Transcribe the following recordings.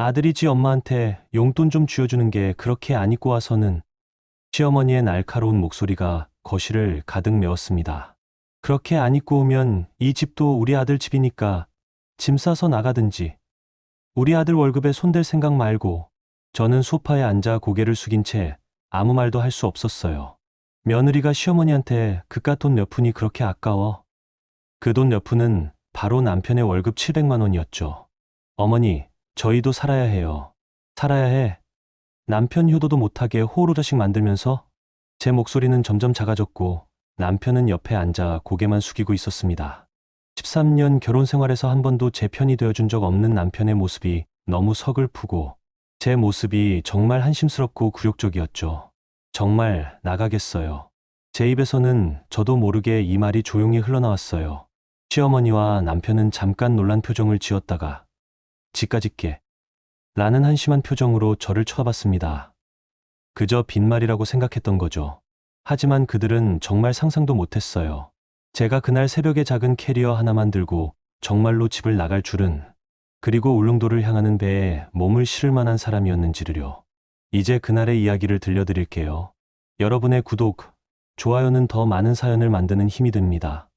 아들이 지 엄마한테 용돈 좀 쥐어주는 게 그렇게 안 입고 와서는. 시어머니의 날카로운 목소리가 거실을 가득 메웠습니다. 그렇게 안 입고 오면 이 집도 우리 아들 집이니까 짐 싸서 나가든지. 우리 아들 월급에 손댈 생각 말고. 저는 소파에 앉아 고개를 숙인 채 아무 말도 할 수 없었어요. 며느리가 시어머니한테 그깟 돈 몇 푼이 그렇게 아까워. 그 돈 몇 푼은 바로 남편의 월급 700만 원이었죠. 어머니, 저희도 살아야 해요. 살아야 해. 남편 효도도 못하게 호로자식 만들면서. 제 목소리는 점점 작아졌고 남편은 옆에 앉아 고개만 숙이고 있었습니다. 13년 결혼 생활에서 한 번도 제 편이 되어준 적 없는 남편의 모습이 너무 서글프고 제 모습이 정말 한심스럽고 굴욕적이었죠. 정말 나가겠어요. 제 입에서는 저도 모르게 이 말이 조용히 흘러나왔어요. 시어머니와 남편은 잠깐 놀란 표정을 지었다가 지까짓게 라는 한심한 표정으로 저를 쳐다봤습니다. 그저 빈말이라고 생각했던 거죠. 하지만 그들은 정말 상상도 못했어요. 제가 그날 새벽에 작은 캐리어 하나만 들고 정말로 집을 나갈 줄은, 그리고 울릉도를 향하는 배에 몸을 실을 만한 사람이었는지를요. 이제 그날의 이야기를 들려드릴게요. 여러분의 구독, 좋아요는 더 많은 사연을 만드는 힘이 됩니다.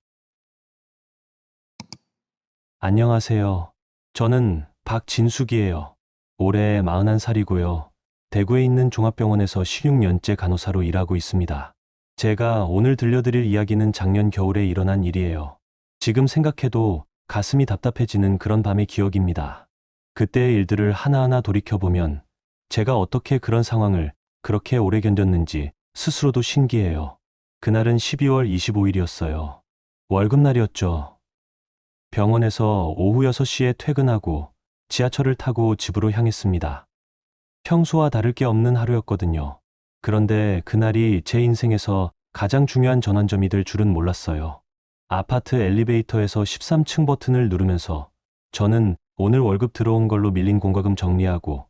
안녕하세요. 저는 박진숙이에요. 올해 41살이고요. 대구에 있는 종합병원에서 16년째 간호사로 일하고 있습니다. 제가 오늘 들려드릴 이야기는 작년 겨울에 일어난 일이에요. 지금 생각해도 가슴이 답답해지는 그런 밤의 기억입니다. 그때의 일들을 하나하나 돌이켜보면 제가 어떻게 그런 상황을 그렇게 오래 견뎠는지 스스로도 신기해요. 그날은 12월 25일이었어요. 월급날이었죠. 병원에서 오후 6시에 퇴근하고 지하철을 타고 집으로 향했습니다. 평소와 다를 게 없는 하루였거든요. 그런데 그날이 제 인생에서 가장 중요한 전환점이 될 줄은 몰랐어요. 아파트 엘리베이터에서 13층 버튼을 누르면서 저는 오늘 월급 들어온 걸로 밀린 공과금 정리하고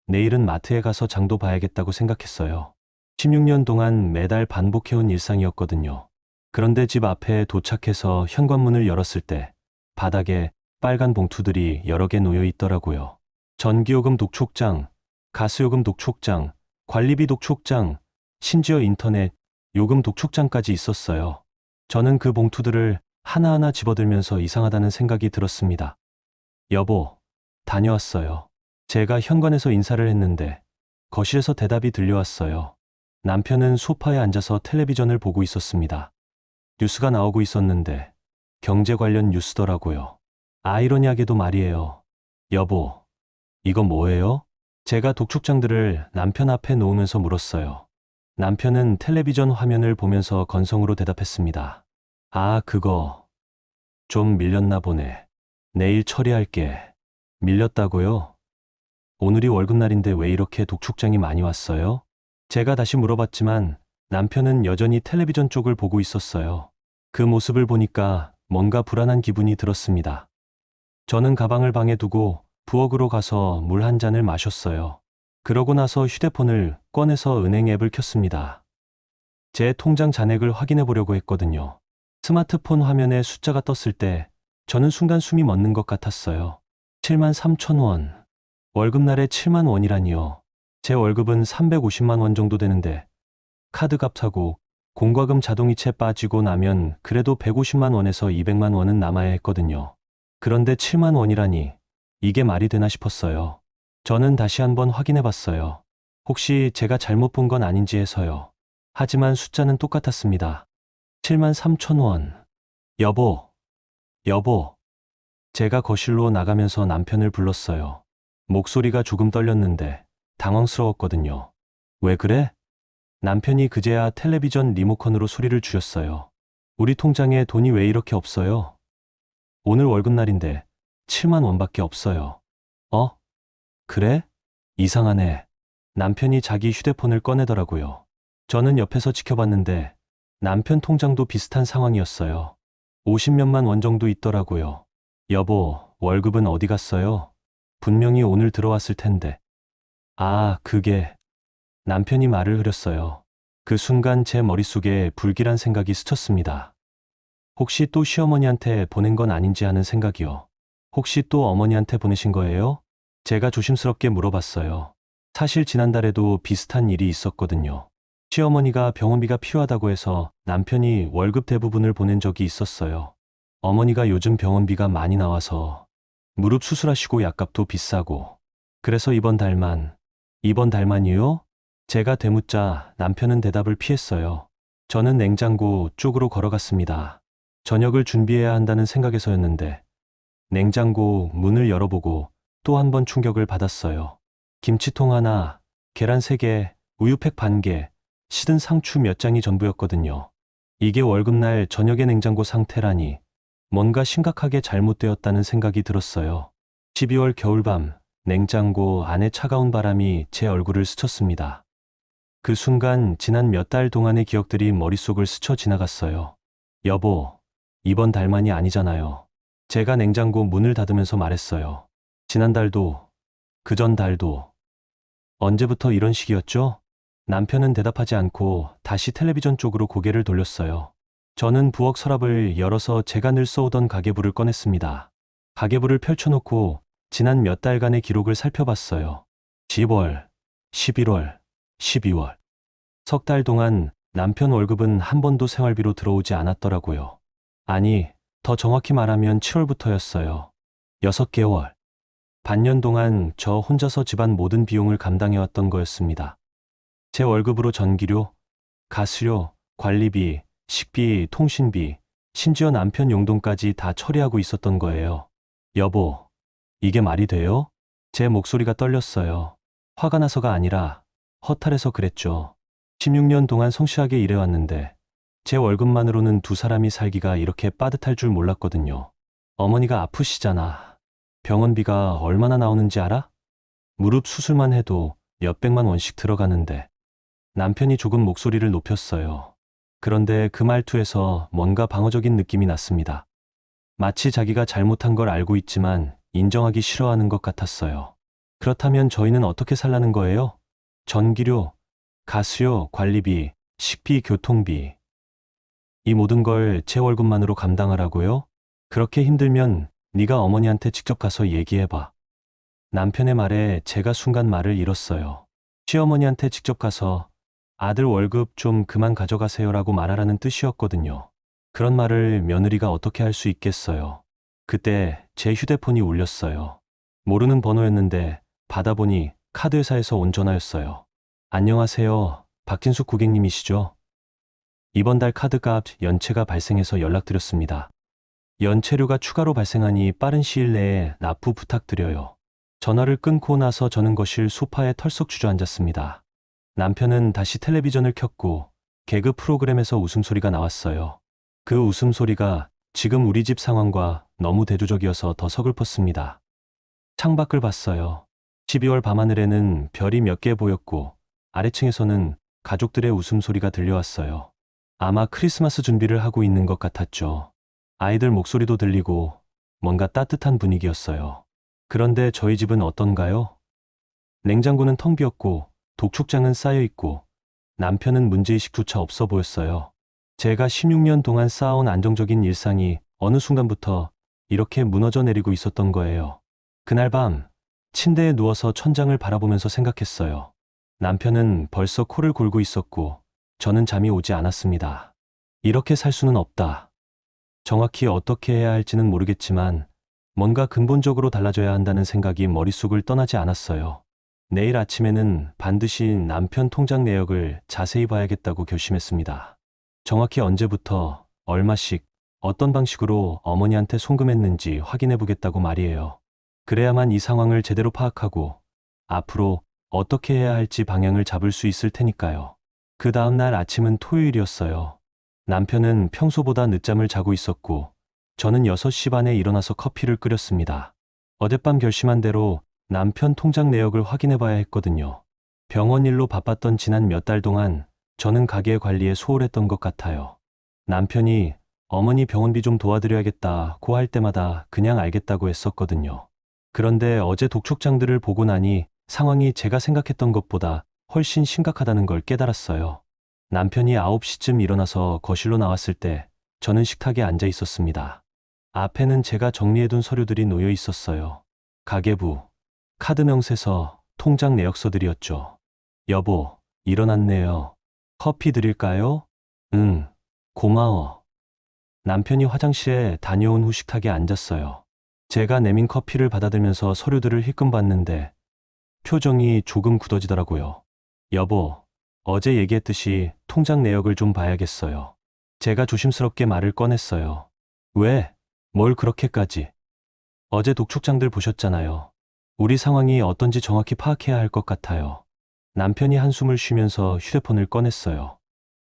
내일은 마트에 가서 장도 봐야겠다고 생각했어요. 16년 동안 매달 반복해온 일상이었거든요. 그런데 집 앞에 도착해서 현관문을 열었을 때 바닥에 빨간 봉투들이 여러 개 놓여 있더라고요. 전기요금 독촉장, 가스요금 독촉장, 관리비 독촉장, 심지어 인터넷 요금 독촉장까지 있었어요. 저는 그 봉투들을 하나하나 집어들면서 이상하다는 생각이 들었습니다. 여보, 다녀왔어요. 제가 현관에서 인사를 했는데 거실에서 대답이 들려왔어요. 남편은 소파에 앉아서 텔레비전을 보고 있었습니다. 뉴스가 나오고 있었는데 경제 관련 뉴스더라고요. 아이러니하게도 말이에요. 여보, 이거 뭐예요? 제가 독촉장들을 남편 앞에 놓으면서 물었어요. 남편은 텔레비전 화면을 보면서 건성으로 대답했습니다. 아, 그거 좀 밀렸나 보네. 내일 처리할게. 밀렸다고요? 오늘이 월급날인데 왜 이렇게 독촉장이 많이 왔어요? 제가 다시 물어봤지만 남편은 여전히 텔레비전 쪽을 보고 있었어요. 그 모습을 보니까 뭔가 불안한 기분이 들었습니다. 저는 가방을 방에 두고 부엌으로 가서 물 한 잔을 마셨어요. 그러고 나서 휴대폰을 꺼내서 은행 앱을 켰습니다. 제 통장 잔액을 확인해 보려고 했거든요. 스마트폰 화면에 숫자가 떴을 때 저는 순간 숨이 멎는 것 같았어요. 7만 3천 원. 월급날에 7만 원이라니요. 제 월급은 350만 원 정도 되는데 카드값하고 공과금 자동이체 빠지고 나면 그래도 150만 원에서 200만 원은 남아야 했거든요. 그런데 7만 원이라니 이게 말이 되나 싶었어요. 저는 다시 한번 확인해 봤어요. 혹시 제가 잘못 본 건 아닌지 해서요. 하지만 숫자는 똑같았습니다. 7만 3천 원. 여보, 여보. 제가 거실로 나가면서 남편을 불렀어요. 목소리가 조금 떨렸는데 당황스러웠거든요. 왜 그래? 남편이 그제야 텔레비전 리모컨으로 소리를 줄였어요. 우리 통장에 돈이 왜 이렇게 없어요? 오늘 월급날인데 7만 원밖에 없어요. 어? 그래? 이상하네. 남편이 자기 휴대폰을 꺼내더라고요. 저는 옆에서 지켜봤는데 남편 통장도 비슷한 상황이었어요. 50몇만 원 정도 있더라고요. 여보, 월급은 어디 갔어요? 분명히 오늘 들어왔을 텐데. 아, 그게. 남편이 말을 흐렸어요. 그 순간 제 머릿속에 불길한 생각이 스쳤습니다. 혹시 또 시어머니한테 보낸 건 아닌지 하는 생각이요. 혹시 또 어머니한테 보내신 거예요? 제가 조심스럽게 물어봤어요. 사실 지난달에도 비슷한 일이 있었거든요. 시어머니가 병원비가 필요하다고 해서 남편이 월급 대부분을 보낸 적이 있었어요. 어머니가 요즘 병원비가 많이 나와서 무릎 수술하시고 약값도 비싸고 그래서 이번 달만이요? 제가 되묻자 남편은 대답을 피했어요. 저는 냉장고 쪽으로 걸어갔습니다. 저녁을 준비해야 한다는 생각에서였는데 냉장고 문을 열어보고 또 한 번 충격을 받았어요. 김치통 하나, 계란 3개, 우유팩 반 개, 시든 상추 몇 장이 전부였거든요. 이게 월급날 저녁의 냉장고 상태라니 뭔가 심각하게 잘못되었다는 생각이 들었어요. 12월 겨울밤, 냉장고 안에 차가운 바람이 제 얼굴을 스쳤습니다. 그 순간 지난 몇 달 동안의 기억들이 머릿속을 스쳐 지나갔어요. 여보, 이번 달만이 아니잖아요. 제가 냉장고 문을 닫으면서 말했어요. 지난달도, 그전 달도. 언제부터 이런 식이었죠? 남편은 대답하지 않고 다시 텔레비전 쪽으로 고개를 돌렸어요. 저는 부엌 서랍을 열어서 제가 늘 써오던 가계부를 꺼냈습니다. 가계부를 펼쳐놓고 지난 몇 달간의 기록을 살펴봤어요. 10월, 11월, 12월. 석 달 동안 남편 월급은 한 번도 생활비로 들어오지 않았더라고요. 아니, 더 정확히 말하면 7월부터였어요. 6개월. 반년 동안 저 혼자서 집안 모든 비용을 감당해왔던 거였습니다. 제 월급으로 전기료, 가스료, 관리비, 식비, 통신비, 심지어 남편 용돈까지 다 처리하고 있었던 거예요. 여보, 이게 말이 돼요? 제 목소리가 떨렸어요. 화가 나서가 아니라 허탈해서 그랬죠. 16년 동안 성실하게 일해왔는데 제 월급만으로는 두 사람이 살기가 이렇게 빠듯할 줄 몰랐거든요. 어머니가 아프시잖아. 병원비가 얼마나 나오는지 알아? 무릎 수술만 해도 몇백만 원씩 들어가는데. 남편이 조금 목소리를 높였어요. 그런데 그 말투에서 뭔가 방어적인 느낌이 났습니다. 마치 자기가 잘못한 걸 알고 있지만 인정하기 싫어하는 것 같았어요. 그렇다면 저희는 어떻게 살라는 거예요? 전기료, 가스료, 관리비, 식비, 교통비. 이 모든 걸 제 월급만으로 감당하라고요? 그렇게 힘들면 네가 어머니한테 직접 가서 얘기해봐. 남편의 말에 제가 순간 말을 잃었어요. 시어머니한테 직접 가서 아들 월급 좀 그만 가져가세요라고 말하라는 뜻이었거든요. 그런 말을 며느리가 어떻게 할 수 있겠어요. 그때 제 휴대폰이 울렸어요. 모르는 번호였는데 받아보니 카드회사에서 온 전화였어요. 안녕하세요. 박진숙 고객님이시죠? 이번 달 카드값 연체가 발생해서 연락드렸습니다. 연체료가 추가로 발생하니 빠른 시일 내에 납부 부탁드려요. 전화를 끊고 나서 저는 거실 소파에 털썩 주저앉았습니다. 남편은 다시 텔레비전을 켰고 개그 프로그램에서 웃음소리가 나왔어요. 그 웃음소리가 지금 우리 집 상황과 너무 대조적이어서 더 서글펐습니다. 창밖을 봤어요. 12월 밤하늘에는 별이 몇 개 보였고 아래층에서는 가족들의 웃음소리가 들려왔어요. 아마 크리스마스 준비를 하고 있는 것 같았죠. 아이들 목소리도 들리고 뭔가 따뜻한 분위기였어요. 그런데 저희 집은 어떤가요? 냉장고는 텅 비었고 독촉장은 쌓여있고 남편은 문제의식조차 없어 보였어요. 제가 16년 동안 쌓아온 안정적인 일상이 어느 순간부터 이렇게 무너져 내리고 있었던 거예요. 그날 밤 침대에 누워서 천장을 바라보면서 생각했어요. 남편은 벌써 코를 골고 있었고 저는 잠이 오지 않았습니다. 이렇게 살 수는 없다. 정확히 어떻게 해야 할지는 모르겠지만 뭔가 근본적으로 달라져야 한다는 생각이 머릿속을 떠나지 않았어요. 내일 아침에는 반드시 남편 통장 내역을 자세히 봐야겠다고 결심했습니다. 정확히 언제부터 얼마씩 어떤 방식으로 어머니한테 송금했는지 확인해 보겠다고 말이에요. 그래야만 이 상황을 제대로 파악하고 앞으로 어떻게 해야 할지 방향을 잡을 수 있을 테니까요. 그 다음 날 아침은 토요일이었어요. 남편은 평소보다 늦잠을 자고 있었고 저는 6시 반에 일어나서 커피를 끓였습니다. 어젯밤 결심한 대로 남편 통장 내역을 확인해 봐야 했거든요. 병원 일로 바빴던 지난 몇 달 동안 저는 가게 관리에 소홀했던 것 같아요. 남편이 어머니 병원비 좀 도와드려야겠다고 할 때마다 그냥 알겠다고 했었거든요. 그런데 어제 독촉장들을 보고 나니 상황이 제가 생각했던 것보다 훨씬 심각하다는 걸 깨달았어요. 남편이 9시쯤 일어나서 거실로 나왔을 때 저는 식탁에 앉아 있었습니다. 앞에는 제가 정리해둔 서류들이 놓여 있었어요. 가계부, 카드 명세서, 통장 내역서들이었죠. 여보, 일어났네요. 커피 드릴까요? 응, 고마워. 남편이 화장실에 다녀온 후 식탁에 앉았어요. 제가 내민 커피를 받아들면서 서류들을 힐끔 봤는데 표정이 조금 굳어지더라고요. 여보, 어제 얘기했듯이 통장 내역을 좀 봐야겠어요. 제가 조심스럽게 말을 꺼냈어요. 왜? 뭘 그렇게까지? 어제 독촉장들 보셨잖아요. 우리 상황이 어떤지 정확히 파악해야 할 것 같아요. 남편이 한숨을 쉬면서 휴대폰을 꺼냈어요.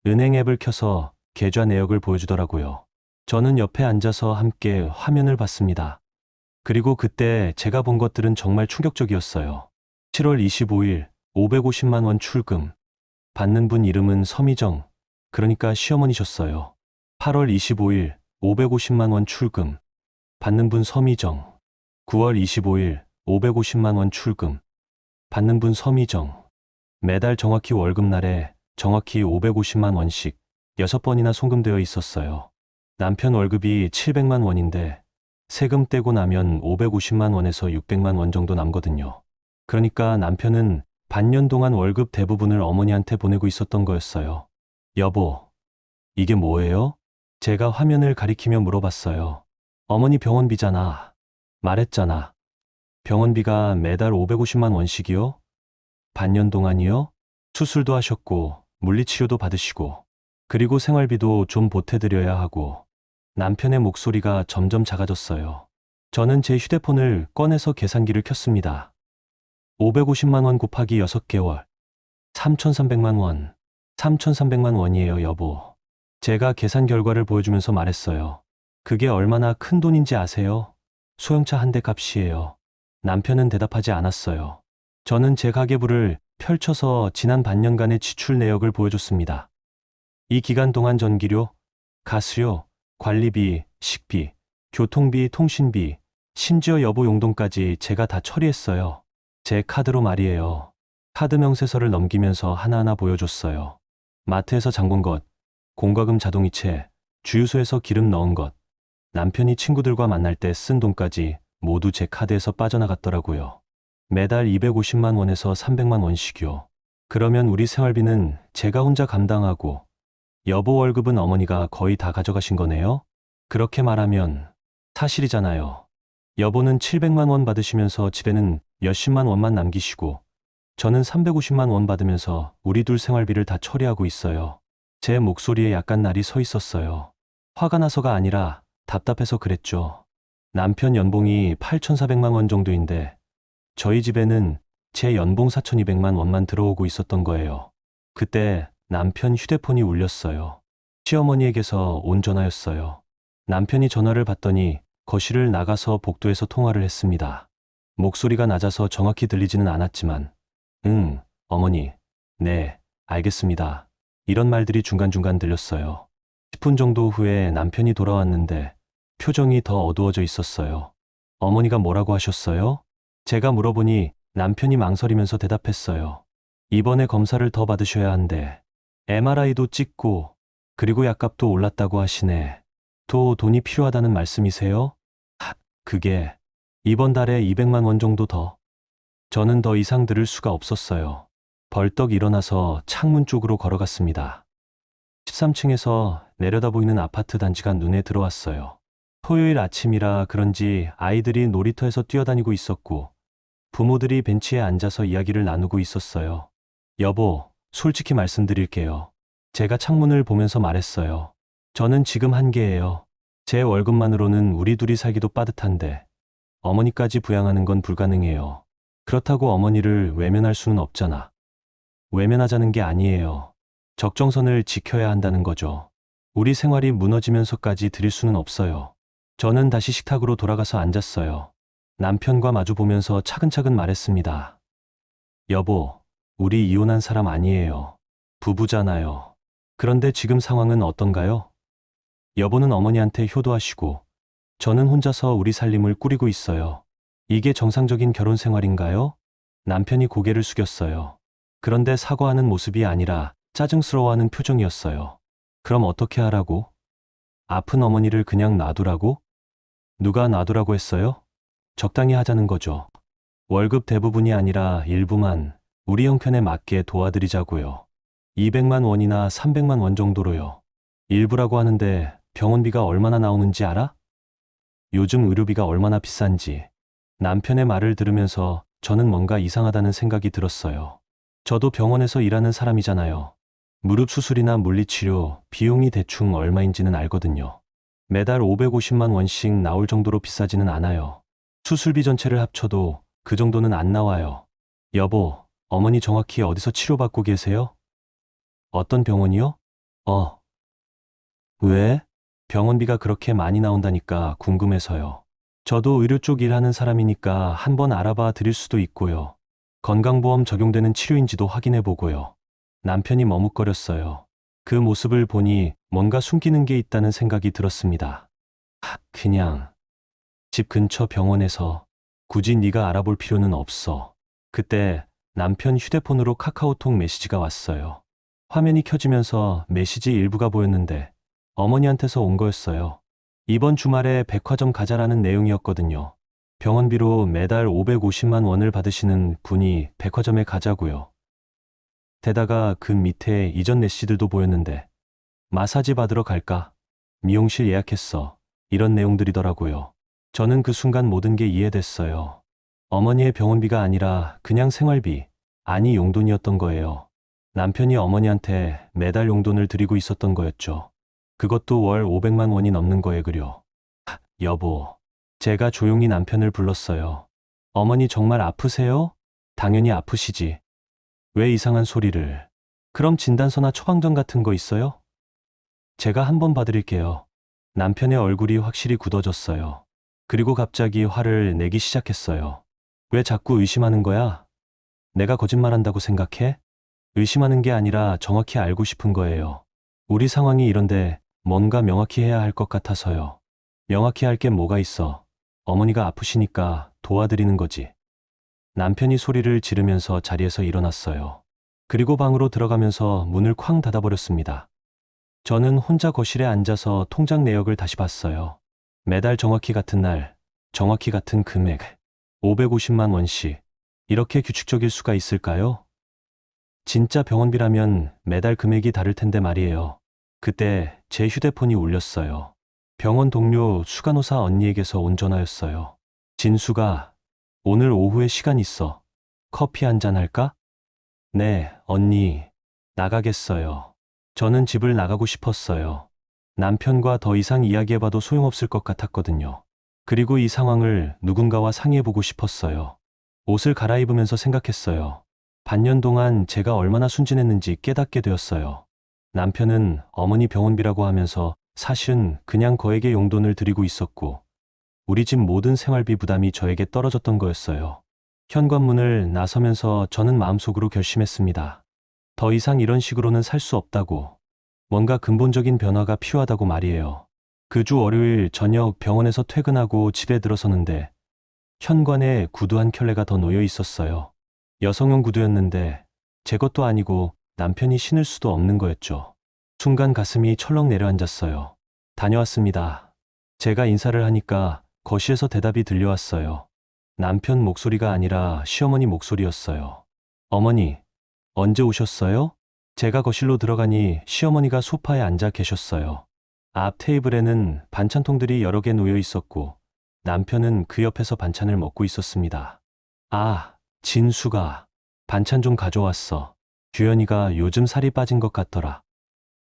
은행 앱을 켜서 계좌 내역을 보여주더라고요. 저는 옆에 앉아서 함께 화면을 봤습니다. 그리고 그때 제가 본 것들은 정말 충격적이었어요. 7월 25일 550만 원 출금. 받는 분 이름은 서미정, 그러니까 시어머니셨어요. 8월 25일 550만 원 출금. 받는 분 서미정. 9월 25일 550만 원 출금. 받는 분 서미정. 매달 정확히 월급날에 정확히 550만 원씩 6번이나 송금되어 있었어요. 남편 월급이 700만 원인데 세금 떼고 나면 550만 원에서 600만 원 정도 남거든요. 그러니까 남편은 반년 동안 월급 대부분을 어머니한테 보내고 있었던 거였어요. 여보, 이게 뭐예요? 제가 화면을 가리키며 물어봤어요. 어머니 병원비잖아. 말했잖아. 병원비가 매달 550만 원씩이요? 반년 동안이요? 수술도 하셨고 물리치료도 받으시고 그리고 생활비도 좀 보태드려야 하고. 남편의 목소리가 점점 작아졌어요. 저는 제 휴대폰을 꺼내서 계산기를 켰습니다. 550만 원 곱하기 6개월. 3,300만 원. 3,300만 원이에요, 여보. 제가 계산 결과를 보여주면서 말했어요. 그게 얼마나 큰 돈인지 아세요? 소형차 한 대 값이에요. 남편은 대답하지 않았어요. 저는 제 가계부를 펼쳐서 지난 반년간의 지출 내역을 보여줬습니다. 이 기간 동안 전기료, 가스료, 관리비, 식비, 교통비, 통신비, 심지어 여보 용돈까지 제가 다 처리했어요. 제 카드로 말이에요. 카드 명세서를 넘기면서 하나하나 보여줬어요. 마트에서 장 본 것, 공과금 자동이체, 주유소에서 기름 넣은 것, 남편이 친구들과 만날 때 쓴 돈까지 모두 제 카드에서 빠져나갔더라고요. 매달 250만 원에서 300만 원씩이요. 그러면 우리 생활비는 제가 혼자 감당하고 여보 월급은 어머니가 거의 다 가져가신 거네요? 그렇게 말하면 사실이잖아요. 여보는 700만 원 받으시면서 집에는 몇십만 원만 남기시고 저는 350만 원 받으면서 우리 둘 생활비를 다 처리하고 있어요. 제 목소리에 약간 날이 서 있었어요. 화가 나서가 아니라 답답해서 그랬죠. 남편 연봉이 8,400만 원 정도인데 저희 집에는 제 연봉 4,200만 원만 들어오고 있었던 거예요. 그때 남편 휴대폰이 울렸어요. 시어머니에게서 온 전화였어요. 남편이 전화를 받더니 거실을 나가서 복도에서 통화를 했습니다. 목소리가 낮아서 정확히 들리지는 않았지만 응, 어머니, 네, 알겠습니다. 이런 말들이 중간중간 들렸어요. 10분 정도 후에 남편이 돌아왔는데 표정이 더 어두워져 있었어요. 어머니가 뭐라고 하셨어요? 제가 물어보니 남편이 망설이면서 대답했어요. 이번에 검사를 더 받으셔야 한대. MRI도 찍고 그리고 약값도 올랐다고 하시네. 또 돈이 필요하다는 말씀이세요? 그게 이번 달에 200만 원 정도 더. 저는 더 이상 들을 수가 없었어요. 벌떡 일어나서 창문 쪽으로 걸어갔습니다. 13층에서 내려다 보이는 아파트 단지가 눈에 들어왔어요. 토요일 아침이라 그런지 아이들이 놀이터에서 뛰어다니고 있었고 부모들이 벤치에 앉아서 이야기를 나누고 있었어요. 여보, 솔직히 말씀드릴게요. 제가 창문을 보면서 말했어요. 저는 지금 한계예요. 제 월급만으로는 우리 둘이 살기도 빠듯한데 어머니까지 부양하는 건 불가능해요. 그렇다고 어머니를 외면할 수는 없잖아. 외면하자는 게 아니에요. 적정선을 지켜야 한다는 거죠. 우리 생활이 무너지면서까지 드릴 수는 없어요. 저는 다시 식탁으로 돌아가서 앉았어요. 남편과 마주 보면서 차근차근 말했습니다. 여보, 우리 이혼한 사람 아니에요. 부부잖아요. 그런데 지금 상황은 어떤가요? 여보는 어머니한테 효도하시고 저는 혼자서 우리 살림을 꾸리고 있어요. 이게 정상적인 결혼 생활인가요? 남편이 고개를 숙였어요. 그런데 사과하는 모습이 아니라 짜증스러워하는 표정이었어요. 그럼 어떻게 하라고? 아픈 어머니를 그냥 놔두라고? 누가 놔두라고 했어요? 적당히 하자는 거죠. 월급 대부분이 아니라 일부만 우리 형편에 맞게 도와드리자고요. 200만 원이나 300만 원 정도로요. 일부라고 하는데 병원비가 얼마나 나오는지 알아? 요즘 의료비가 얼마나 비싼지. 남편의 말을 들으면서 저는 뭔가 이상하다는 생각이 들었어요. 저도 병원에서 일하는 사람이잖아요. 무릎 수술이나 물리치료 비용이 대충 얼마인지는 알거든요. 매달 550만 원씩 나올 정도로 비싸지는 않아요. 수술비 전체를 합쳐도 그 정도는 안 나와요. 여보, 어머니 정확히 어디서 치료받고 계세요? 어떤 병원이요? 어, 왜? 병원비가 그렇게 많이 나온다니까 궁금해서요. 저도 의료 쪽 일하는 사람이니까 한번 알아봐 드릴 수도 있고요. 건강보험 적용되는 치료인지도 확인해 보고요. 남편이 머뭇거렸어요. 그 모습을 보니 뭔가 숨기는 게 있다는 생각이 들었습니다. 그냥 집 근처 병원에서 굳이 네가 알아볼 필요는 없어. 그때 남편 휴대폰으로 카카오톡 메시지가 왔어요. 화면이 켜지면서 메시지 일부가 보였는데 어머니한테서 온 거였어요. 이번 주말에 백화점 가자라는 내용이었거든요. 병원비로 매달 550만 원을 받으시는 분이 백화점에 가자고요. 게다가 그 밑에 이전 메시지들도 보였는데 마사지 받으러 갈까? 미용실 예약했어. 이런 내용들이더라고요. 저는 그 순간 모든 게 이해됐어요. 어머니의 병원비가 아니라 그냥 생활비, 아니 용돈이었던 거예요. 남편이 어머니한테 매달 용돈을 드리고 있었던 거였죠. 그것도 월 500만 원이 넘는 거에 그려. 여보, 제가 조용히 남편을 불렀어요. 어머니 정말 아프세요? 당연히 아프시지. 왜 이상한 소리를. 그럼 진단서나 처방전 같은 거 있어요? 제가 한번 봐드릴게요. 남편의 얼굴이 확실히 굳어졌어요. 그리고 갑자기 화를 내기 시작했어요. 왜 자꾸 의심하는 거야? 내가 거짓말한다고 생각해? 의심하는 게 아니라 정확히 알고 싶은 거예요. 우리 상황이 이런데 뭔가 명확히 해야 할 것 같아서요. 명확히 할 게 뭐가 있어. 어머니가 아프시니까 도와드리는 거지. 남편이 소리를 지르면서 자리에서 일어났어요. 그리고 방으로 들어가면서 문을 쾅 닫아버렸습니다. 저는 혼자 거실에 앉아서 통장 내역을 다시 봤어요. 매달 정확히 같은 날, 정확히 같은 금액, 550만 원씩. 이렇게 규칙적일 수가 있을까요? 진짜 병원비라면 매달 금액이 다를 텐데 말이에요. 그때 제 휴대폰이 울렸어요. 병원 동료 수간호사 언니에게서 온 전화였어요. 진수가, 오늘 오후에 시간 있어. 커피 한잔 할까? 네, 언니. 나가겠어요. 저는 집을 나가고 싶었어요. 남편과 더 이상 이야기해봐도 소용없을 것 같았거든요. 그리고 이 상황을 누군가와 상의해보고 싶었어요. 옷을 갈아입으면서 생각했어요. 반년 동안 제가 얼마나 순진했는지 깨닫게 되었어요. 남편은 어머니 병원비라고 하면서 사실은 그냥 거액의 용돈을 드리고 있었고, 우리 집 모든 생활비 부담이 저에게 떨어졌던 거였어요. 현관문을 나서면서 저는 마음속으로 결심했습니다. 더 이상 이런 식으로는 살 수 없다고. 뭔가 근본적인 변화가 필요하다고 말이에요. 그 주 월요일 저녁 병원에서 퇴근하고 집에 들어서는데 현관에 구두 한 켤레가 더 놓여 있었어요. 여성용 구두였는데 제 것도 아니고 남편이 신을 수도 없는 거였죠. 순간 가슴이 철렁 내려앉았어요. 다녀왔습니다. 제가 인사를 하니까 거실에서 대답이 들려왔어요. 남편 목소리가 아니라 시어머니 목소리였어요. 어머니, 언제 오셨어요? 제가 거실로 들어가니 시어머니가 소파에 앉아 계셨어요. 앞 테이블에는 반찬통들이 여러 개 놓여 있었고 남편은 그 옆에서 반찬을 먹고 있었습니다. 아, 진수가 반찬 좀 가져왔어. 규현이가 요즘 살이 빠진 것 같더라.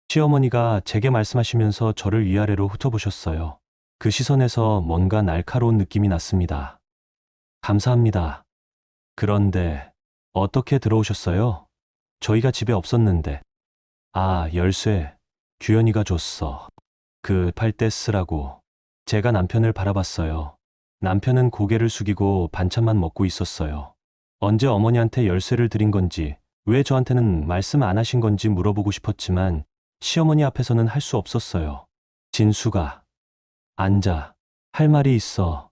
시어머니가 제게 말씀하시면서 저를 위아래로 훑어보셨어요. 그 시선에서 뭔가 날카로운 느낌이 났습니다. 감사합니다. 그런데 어떻게 들어오셨어요? 저희가 집에 없었는데. 아, 열쇠. 규현이가 줬어. 그 팔 때 쓰라고. 제가 남편을 바라봤어요. 남편은 고개를 숙이고 반찬만 먹고 있었어요. 언제 어머니한테 열쇠를 드린 건지, 왜 저한테는 말씀 안 하신 건지 물어보고 싶었지만 시어머니 앞에서는 할 수 없었어요. 진수가, 앉아. 할 말이 있어.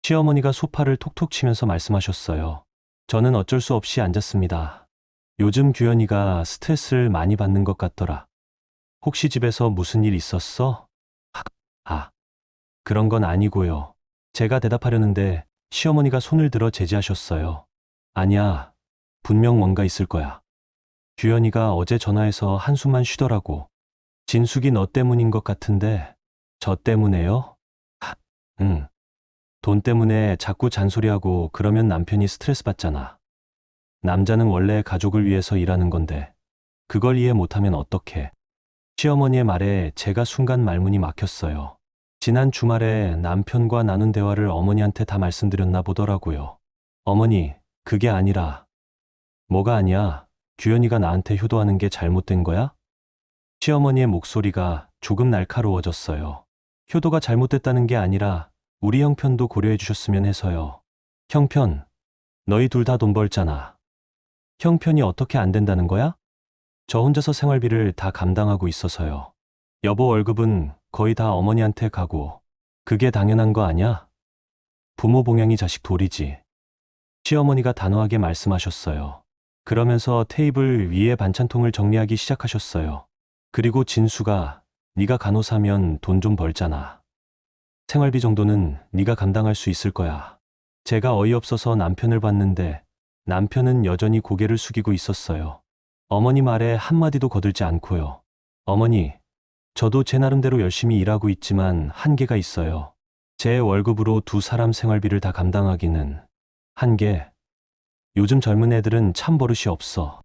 시어머니가 소파를 톡톡 치면서 말씀하셨어요. 저는 어쩔 수 없이 앉았습니다. 요즘 규현이가 스트레스를 많이 받는 것 같더라. 혹시 집에서 무슨 일 있었어? 그런 건 아니고요. 제가 대답하려는데 시어머니가 손을 들어 제지하셨어요. 아니야, 분명 뭔가 있을 거야. 규현이가 어제 전화해서 한숨만 쉬더라고. 진숙이 너 때문인 것 같은데, 저 때문에요? 하, 응. 돈 때문에 자꾸 잔소리하고 그러면 남편이 스트레스 받잖아. 남자는 원래 가족을 위해서 일하는 건데, 그걸 이해 못하면 어떡해. 시어머니의 말에 제가 순간 말문이 막혔어요. 지난 주말에 남편과 나눈 대화를 어머니한테 다 말씀드렸나 보더라고요. 어머니, 그게 아니라. 뭐가 아니야? 규현이가 나한테 효도하는 게 잘못된 거야? 시어머니의 목소리가 조금 날카로워졌어요. 효도가 잘못됐다는 게 아니라 우리 형편도 고려해 주셨으면 해서요. 형편, 너희 둘 다 돈 벌잖아. 형편이 어떻게 안 된다는 거야? 저 혼자서 생활비를 다 감당하고 있어서요. 여보 월급은 거의 다 어머니한테 가고, 그게 당연한 거 아냐? 부모 봉양이 자식 도리지. 시어머니가 단호하게 말씀하셨어요. 그러면서 테이블 위에 반찬통을 정리하기 시작하셨어요. 그리고 진수가, 네가 간호사면 돈 좀 벌잖아. 생활비 정도는 네가 감당할 수 있을 거야. 제가 어이없어서 남편을 봤는데 남편은 여전히 고개를 숙이고 있었어요. 어머니 말에 한마디도 거들지 않고요. 어머니, 저도 제 나름대로 열심히 일하고 있지만 한계가 있어요. 제 월급으로 두 사람 생활비를 다 감당하기는 한계. 요즘 젊은 애들은 참 버릇이 없어.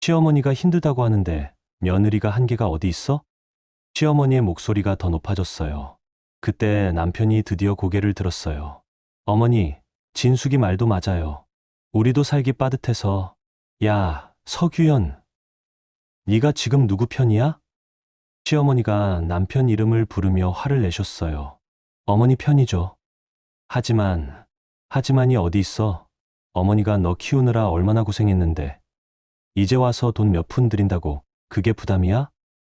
시어머니가 힘들다고 하는데 며느리가 한계가 어디 있어? 시어머니의 목소리가 더 높아졌어요. 그때 남편이 드디어 고개를 들었어요. 어머니, 진숙이 말도 맞아요. 우리도 살기 빠듯해서. 야, 서규현. 네가 지금 누구 편이야? 시어머니가 남편 이름을 부르며 화를 내셨어요. 어머니 편이죠. 하지만이 어디 있어? 어머니가 너 키우느라 얼마나 고생했는데. 이제 와서 돈 몇 푼 드린다고 그게 부담이야?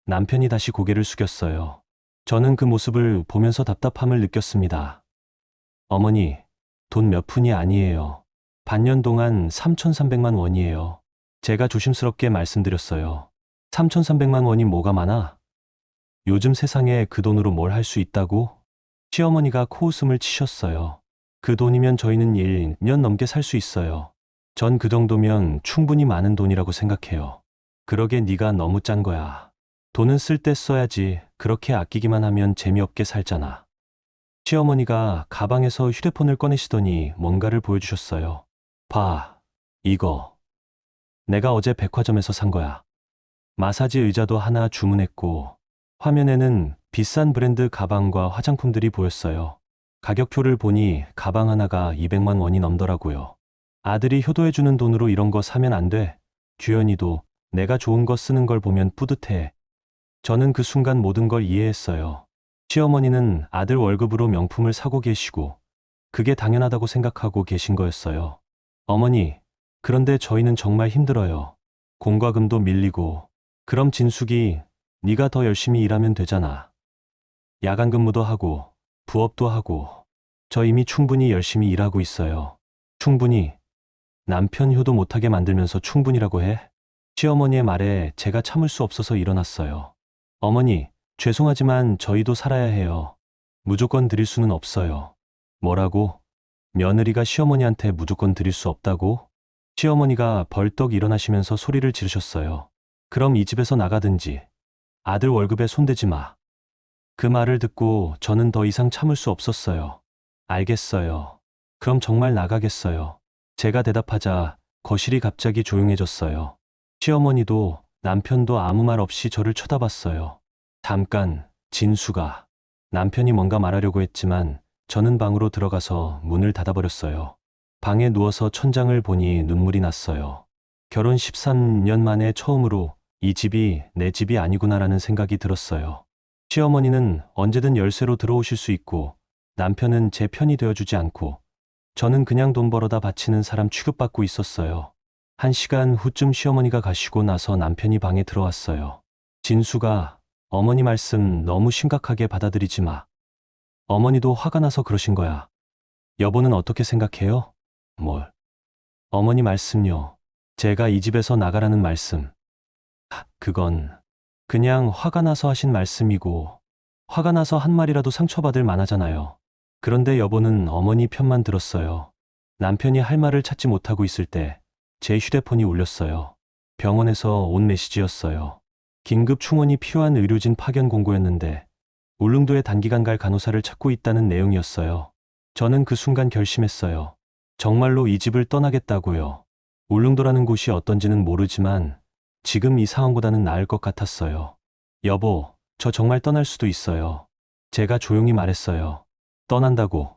남편이 다시 고개를 숙였어요. 저는 그 모습을 보면서 답답함을 느꼈습니다. 어머니, 돈 몇 푼이 아니에요. 반년 동안 3,300만 원이에요. 제가 조심스럽게 말씀드렸어요. 3,300만 원이 뭐가 많아? 요즘 세상에 그 돈으로 뭘 할 수 있다고? 시어머니가 코웃음을 치셨어요. 그 돈이면 저희는 1년 넘게 살 수 있어요. 전 그 정도면 충분히 많은 돈이라고 생각해요. 그러게 네가 너무 짠 거야. 돈은 쓸 때 써야지. 그렇게 아끼기만 하면 재미없게 살잖아. 시어머니가 가방에서 휴대폰을 꺼내시더니 뭔가를 보여주셨어요. 봐, 이거. 내가 어제 백화점에서 산 거야. 마사지 의자도 하나 주문했고, 화면에는 비싼 브랜드 가방과 화장품들이 보였어요. 가격표를 보니 가방 하나가 200만 원이 넘더라고요. 아들이 효도해주는 돈으로 이런 거 사면 안 돼. 규현이도 내가 좋은 거 쓰는 걸 보면 뿌듯해. 저는 그 순간 모든 걸 이해했어요. 시어머니는 아들 월급으로 명품을 사고 계시고, 그게 당연하다고 생각하고 계신 거였어요. 어머니, 그런데 저희는 정말 힘들어요. 공과금도 밀리고. 그럼 진숙이, 네가 더 열심히 일하면 되잖아. 야간 근무도 하고, 부업도 하고. 저 이미 충분히 열심히 일하고 있어요. 충분히. 남편 효도 못하게 만들면서 충분이라고 해? 시어머니의 말에 제가 참을 수 없어서 일어났어요. 어머니, 죄송하지만 저희도 살아야 해요. 무조건 드릴 수는 없어요. 뭐라고? 며느리가 시어머니한테 무조건 드릴 수 없다고? 시어머니가 벌떡 일어나시면서 소리를 지르셨어요. 그럼 이 집에서 나가든지. 아들 월급에 손대지 마. 그 말을 듣고 저는 더 이상 참을 수 없었어요. 알겠어요. 그럼 정말 나가겠어요. 제가 대답하자 거실이 갑자기 조용해졌어요. 시어머니도 남편도 아무 말 없이 저를 쳐다봤어요. 잠깐, 진수가. 남편이 뭔가 말하려고 했지만 저는 방으로 들어가서 문을 닫아버렸어요. 방에 누워서 천장을 보니 눈물이 났어요. 결혼 13년 만에 처음으로 이 집이 내 집이 아니구나라는 생각이 들었어요. 시어머니는 언제든 열쇠로 들어오실 수 있고 남편은 제 편이 되어주지 않고 저는 그냥 돈 벌어다 바치는 사람 취급받고 있었어요. 1시간 후쯤 시어머니가 가시고 나서 남편이 방에 들어왔어요. 진수가, 어머니 말씀 너무 심각하게 받아들이지 마. 어머니도 화가 나서 그러신 거야. 여보는 어떻게 생각해요? 뭘? 어머니 말씀요. 제가 이 집에서 나가라는 말씀. 그건 그냥 화가 나서 하신 말씀이고 화가 나서 한 말이라도 상처받을 만하잖아요. 그런데 여보는 어머니 편만 들었어요. 남편이 할 말을 찾지 못하고 있을 때 제 휴대폰이 울렸어요. 병원에서 온 메시지였어요. 긴급 충원이 필요한 의료진 파견 공고였는데 울릉도에 단기간 갈 간호사를 찾고 있다는 내용이었어요. 저는 그 순간 결심했어요. 정말로 이 집을 떠나겠다고요. 울릉도라는 곳이 어떤지는 모르지만 지금 이 상황보다는 나을 것 같았어요. 여보, 저 정말 떠날 수도 있어요. 제가 조용히 말했어요. 떠난다고.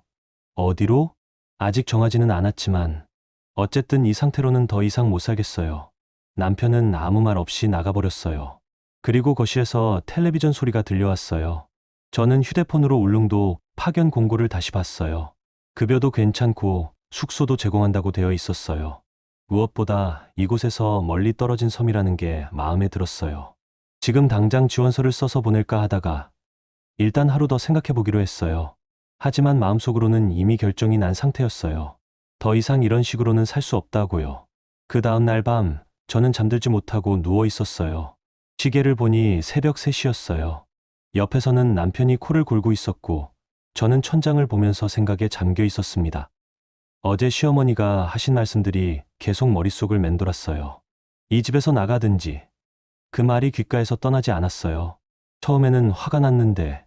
어디로? 아직 정하지는 않았지만 어쨌든 이 상태로는 더 이상 못 살겠어요. 남편은 아무 말 없이 나가버렸어요. 그리고 거실에서 텔레비전 소리가 들려왔어요. 저는 휴대폰으로 울릉도 파견 공고를 다시 봤어요. 급여도 괜찮고 숙소도 제공한다고 되어 있었어요. 무엇보다 이곳에서 멀리 떨어진 섬이라는 게 마음에 들었어요. 지금 당장 지원서를 써서 보낼까 하다가 일단 하루 더 생각해 보기로 했어요. 하지만 마음속으로는 이미 결정이 난 상태였어요. 더 이상 이런 식으로는 살 수 없다고요. 그 다음 날 밤 저는 잠들지 못하고 누워 있었어요. 시계를 보니 새벽 3시였어요. 옆에서는 남편이 코를 골고 있었고 저는 천장을 보면서 생각에 잠겨 있었습니다. 어제 시어머니가 하신 말씀들이 계속 머릿속을 맴돌았어요. 이 집에서 나가든지. 그 말이 귓가에서 떠나지 않았어요. 처음에는 화가 났는데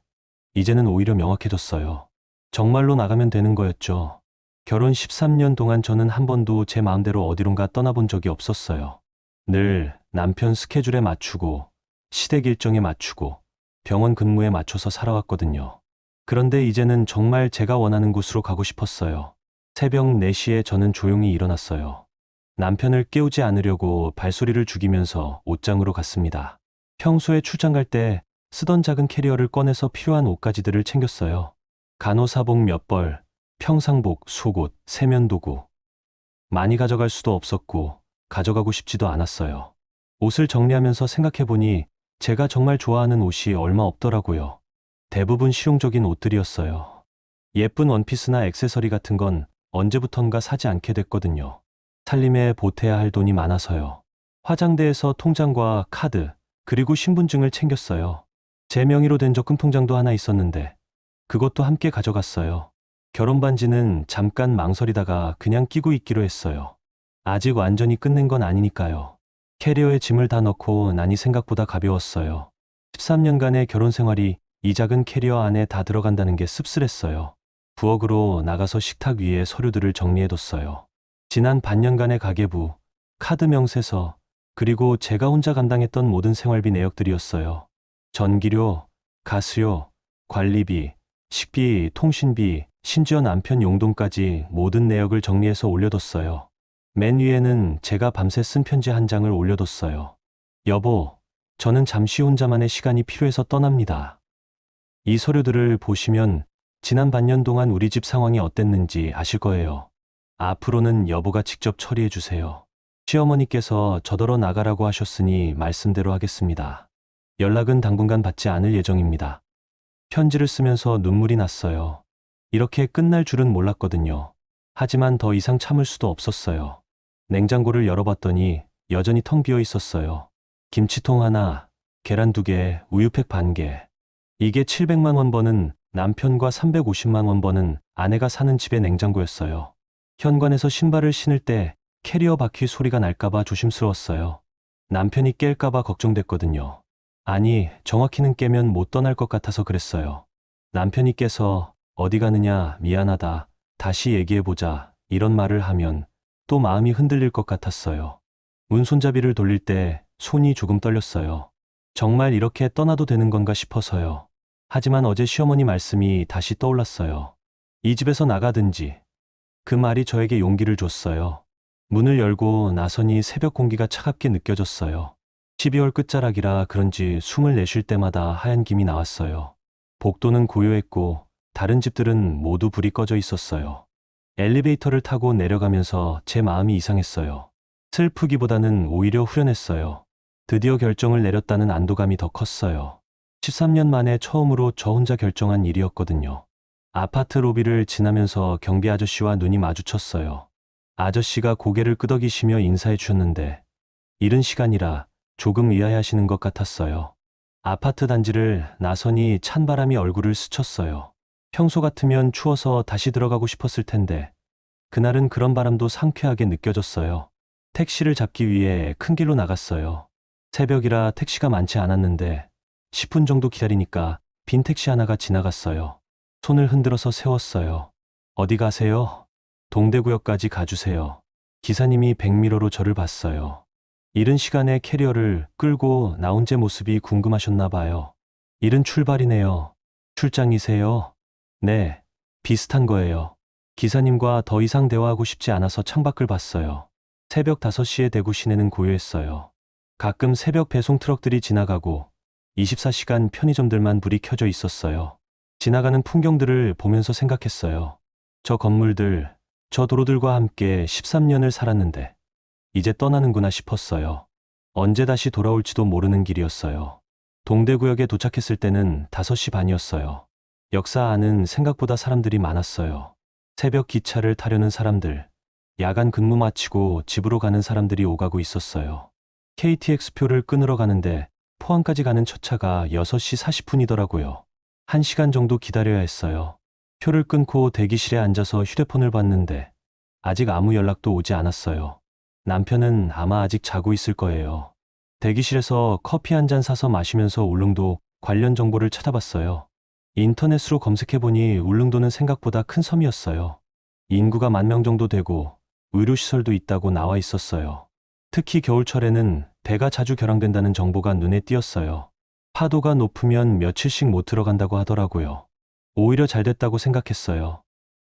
이제는 오히려 명확해졌어요. 정말로 나가면 되는 거였죠. 결혼 13년 동안 저는 한 번도 제 마음대로 어디론가 떠나본 적이 없었어요. 늘 남편 스케줄에 맞추고 시댁 일정에 맞추고 병원 근무에 맞춰서 살아왔거든요. 그런데 이제는 정말 제가 원하는 곳으로 가고 싶었어요. 새벽 4시에 저는 조용히 일어났어요. 남편을 깨우지 않으려고 발소리를 죽이면서 옷장으로 갔습니다. 평소에 출장 갈 때 쓰던 작은 캐리어를 꺼내서 필요한 옷가지들을 챙겼어요. 간호사복 몇 벌, 평상복, 속옷, 세면도구. 많이 가져갈 수도 없었고 가져가고 싶지도 않았어요. 옷을 정리하면서 생각해보니 제가 정말 좋아하는 옷이 얼마 없더라고요. 대부분 실용적인 옷들이었어요. 예쁜 원피스나 액세서리 같은 건 언제부턴가 사지 않게 됐거든요. 살림에 보태야 할 돈이 많아서요. 화장대에서 통장과 카드, 그리고 신분증을 챙겼어요. 제 명의로 된 적금 통장도 하나 있었는데 그것도 함께 가져갔어요. 결혼 반지는 잠깐 망설이다가 그냥 끼고 있기로 했어요. 아직 완전히 끝낸 건 아니니까요. 캐리어에 짐을 다 넣고 나니 생각보다 가벼웠어요. 13년간의 결혼 생활이 이 작은 캐리어 안에 다 들어간다는 게 씁쓸했어요. 부엌으로 나가서 식탁 위에 서류들을 정리해뒀어요. 지난 반년간의 가계부, 카드 명세서, 그리고 제가 혼자 감당했던 모든 생활비 내역들이었어요. 전기료, 가스료, 관리비, 식비, 통신비, 심지어 남편 용돈까지 모든 내역을 정리해서 올려뒀어요. 맨 위에는 제가 밤새 쓴 편지 한 장을 올려뒀어요. 여보, 저는 잠시 혼자만의 시간이 필요해서 떠납니다. 이 서류들을 보시면 지난 반년 동안 우리 집 상황이 어땠는지 아실 거예요. 앞으로는 여보가 직접 처리해 주세요. 시어머니께서 저더러 나가라고 하셨으니 말씀대로 하겠습니다. 연락은 당분간 받지 않을 예정입니다. 편지를 쓰면서 눈물이 났어요. 이렇게 끝날 줄은 몰랐거든요. 하지만 더 이상 참을 수도 없었어요. 냉장고를 열어봤더니 여전히 텅 비어 있었어요. 김치통 하나, 계란 2개, 우유팩 반 개. 이게 700만 원 버는 남편과 350만 원 버는 아내가 사는 집의 냉장고였어요. 현관에서 신발을 신을 때 캐리어 바퀴 소리가 날까봐 조심스러웠어요. 남편이 깰까봐 걱정됐거든요. 아니, 정확히는 깨면 못 떠날 것 같아서 그랬어요. 남편이 깨서 어디 가느냐, 미안하다, 다시 얘기해보자, 이런 말을 하면 또 마음이 흔들릴 것 같았어요. 문손잡이를 돌릴 때 손이 조금 떨렸어요. 정말 이렇게 떠나도 되는 건가 싶어서요. 하지만 어제 시어머니 말씀이 다시 떠올랐어요. 이 집에서 나가든지. 그 말이 저에게 용기를 줬어요. 문을 열고 나서니 새벽 공기가 차갑게 느껴졌어요. 12월 끝자락이라 그런지 숨을 내쉴 때마다 하얀 김이 나왔어요. 복도는 고요했고 다른 집들은 모두 불이 꺼져 있었어요. 엘리베이터를 타고 내려가면서 제 마음이 이상했어요. 슬프기보다는 오히려 후련했어요. 드디어 결정을 내렸다는 안도감이 더 컸어요. 13년 만에 처음으로 저 혼자 결정한 일이었거든요. 아파트 로비를 지나면서 경비 아저씨와 눈이 마주쳤어요. 아저씨가 고개를 끄덕이시며 인사해 주셨는데 이른 시간이라 조금 의아해하시는 것 같았어요. 아파트 단지를 나서니 찬바람이 얼굴을 스쳤어요. 평소 같으면 추워서 다시 들어가고 싶었을 텐데 그날은 그런 바람도 상쾌하게 느껴졌어요. 택시를 잡기 위해 큰 길로 나갔어요. 새벽이라 택시가 많지 않았는데 10분 정도 기다리니까 빈 택시 하나가 지나갔어요. 손을 흔들어서 세웠어요. 어디 가세요? 동대구역까지 가주세요. 기사님이 백미러로 저를 봤어요. 이른 시간에 캐리어를 끌고 나온 제 모습이 궁금하셨나 봐요. 이른 출발이네요. 출장이세요? 네, 비슷한 거예요. 기사님과 더 이상 대화하고 싶지 않아서 창밖을 봤어요. 새벽 5시에 대구 시내는 고요했어요. 가끔 새벽 배송 트럭들이 지나가고 24시간 편의점들만 불이 켜져 있었어요. 지나가는 풍경들을 보면서 생각했어요. 저 건물들, 저 도로들과 함께 13년을 살았는데 이제 떠나는구나 싶었어요. 언제 다시 돌아올지도 모르는 길이었어요. 동대구역에 도착했을 때는 5시 반이었어요. 역사 안은 생각보다 사람들이 많았어요. 새벽 기차를 타려는 사람들, 야간 근무 마치고 집으로 가는 사람들이 오가고 있었어요. KTX 표를 끊으러 가는데 포항까지 가는 첫 차가 6시 40분이더라고요. 1시간 정도 기다려야 했어요. 표를 끊고 대기실에 앉아서 휴대폰을 봤는데 아직 아무 연락도 오지 않았어요. 남편은 아마 아직 자고 있을 거예요. 대기실에서 커피 한 잔 사서 마시면서 울릉도 관련 정보를 찾아봤어요. 인터넷으로 검색해보니 울릉도는 생각보다 큰 섬이었어요. 인구가 10,000명 정도 되고 의료시설도 있다고 나와 있었어요. 특히 겨울철에는 배가 자주 결항된다는 정보가 눈에 띄었어요. 파도가 높으면 며칠씩 못 들어간다고 하더라고요. 오히려 잘 됐다고 생각했어요.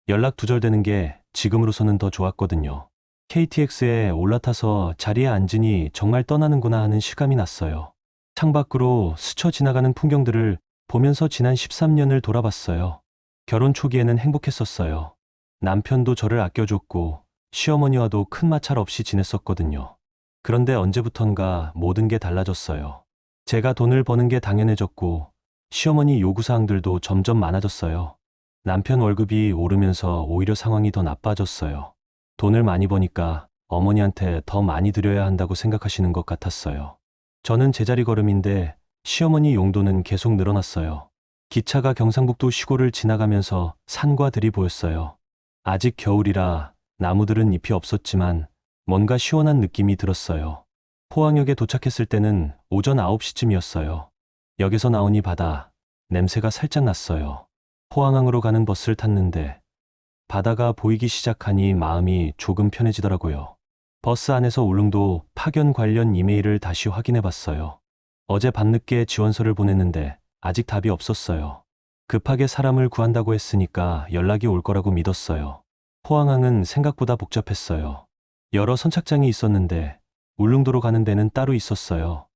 연락 두절되는 게 지금으로서는 더 좋았거든요. KTX에 올라타서 자리에 앉으니 정말 떠나는구나 하는 실감이 났어요. 창밖으로 스쳐 지나가는 풍경들을 보면서 지난 13년을 돌아봤어요. 결혼 초기에는 행복했었어요. 남편도 저를 아껴줬고 시어머니와도 큰 마찰 없이 지냈었거든요. 그런데 언제부턴가 모든 게 달라졌어요. 제가 돈을 버는 게 당연해졌고 시어머니 요구사항들도 점점 많아졌어요. 남편 월급이 오르면서 오히려 상황이 더 나빠졌어요. 돈을 많이 버니까 어머니한테 더 많이 드려야 한다고 생각하시는 것 같았어요. 저는 제자리 걸음인데 시어머니 용돈은 계속 늘어났어요. 기차가 경상북도 시골을 지나가면서 산과 들이 보였어요. 아직 겨울이라 나무들은 잎이 없었지만 뭔가 시원한 느낌이 들었어요. 포항역에 도착했을 때는 오전 9시쯤이었어요. 역에서 나오니 바다, 냄새가 살짝 났어요. 포항항으로 가는 버스를 탔는데 바다가 보이기 시작하니 마음이 조금 편해지더라고요. 버스 안에서 울릉도 파견 관련 이메일을 다시 확인해 봤어요. 어제 밤늦게 지원서를 보냈는데 아직 답이 없었어요. 급하게 사람을 구한다고 했으니까 연락이 올 거라고 믿었어요. 포항항은 생각보다 복잡했어요. 여러 선착장이 있었는데 울릉도로 가는 데는 따로 있었어요.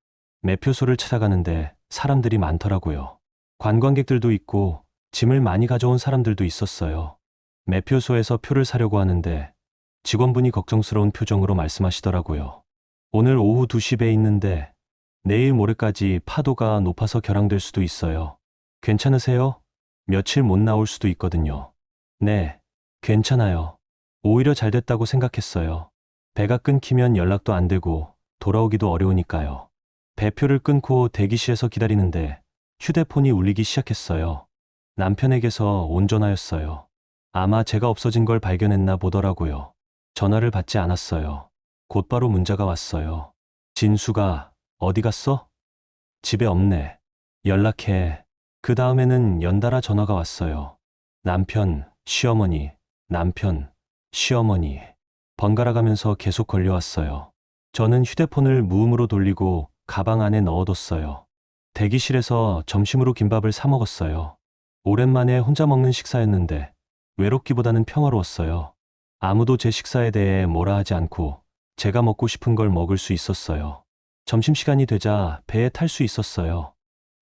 매표소를 찾아가는데 사람들이 많더라고요. 관광객들도 있고 짐을 많이 가져온 사람들도 있었어요. 매표소에서 표를 사려고 하는데 직원분이 걱정스러운 표정으로 말씀하시더라고요. 오늘 오후 2시 배에 있는데 내일 모레까지 파도가 높아서 결항될 수도 있어요. 괜찮으세요? 며칠 못 나올 수도 있거든요. 네, 괜찮아요. 오히려 잘 됐다고 생각했어요. 배가 끊기면 연락도 안 되고 돌아오기도 어려우니까요. 배표를 끊고 대기실에서 기다리는데 휴대폰이 울리기 시작했어요. 남편에게서 온 전화였어요. 아마 제가 없어진 걸 발견했나 보더라고요. 전화를 받지 않았어요. 곧바로 문자가 왔어요. 진수가 어디 갔어? 집에 없네. 연락해. 그 다음에는 연달아 전화가 왔어요. 남편, 시어머니, 남편, 시어머니. 번갈아 가면서 계속 걸려왔어요. 저는 휴대폰을 무음으로 돌리고 가방 안에 넣어뒀어요. 대기실에서 점심으로 김밥을 사 먹었어요. 오랜만에 혼자 먹는 식사였는데 외롭기보다는 평화로웠어요. 아무도 제 식사에 대해 뭐라 하지 않고 제가 먹고 싶은 걸 먹을 수 있었어요. 점심시간이 되자 배에 탈 수 있었어요.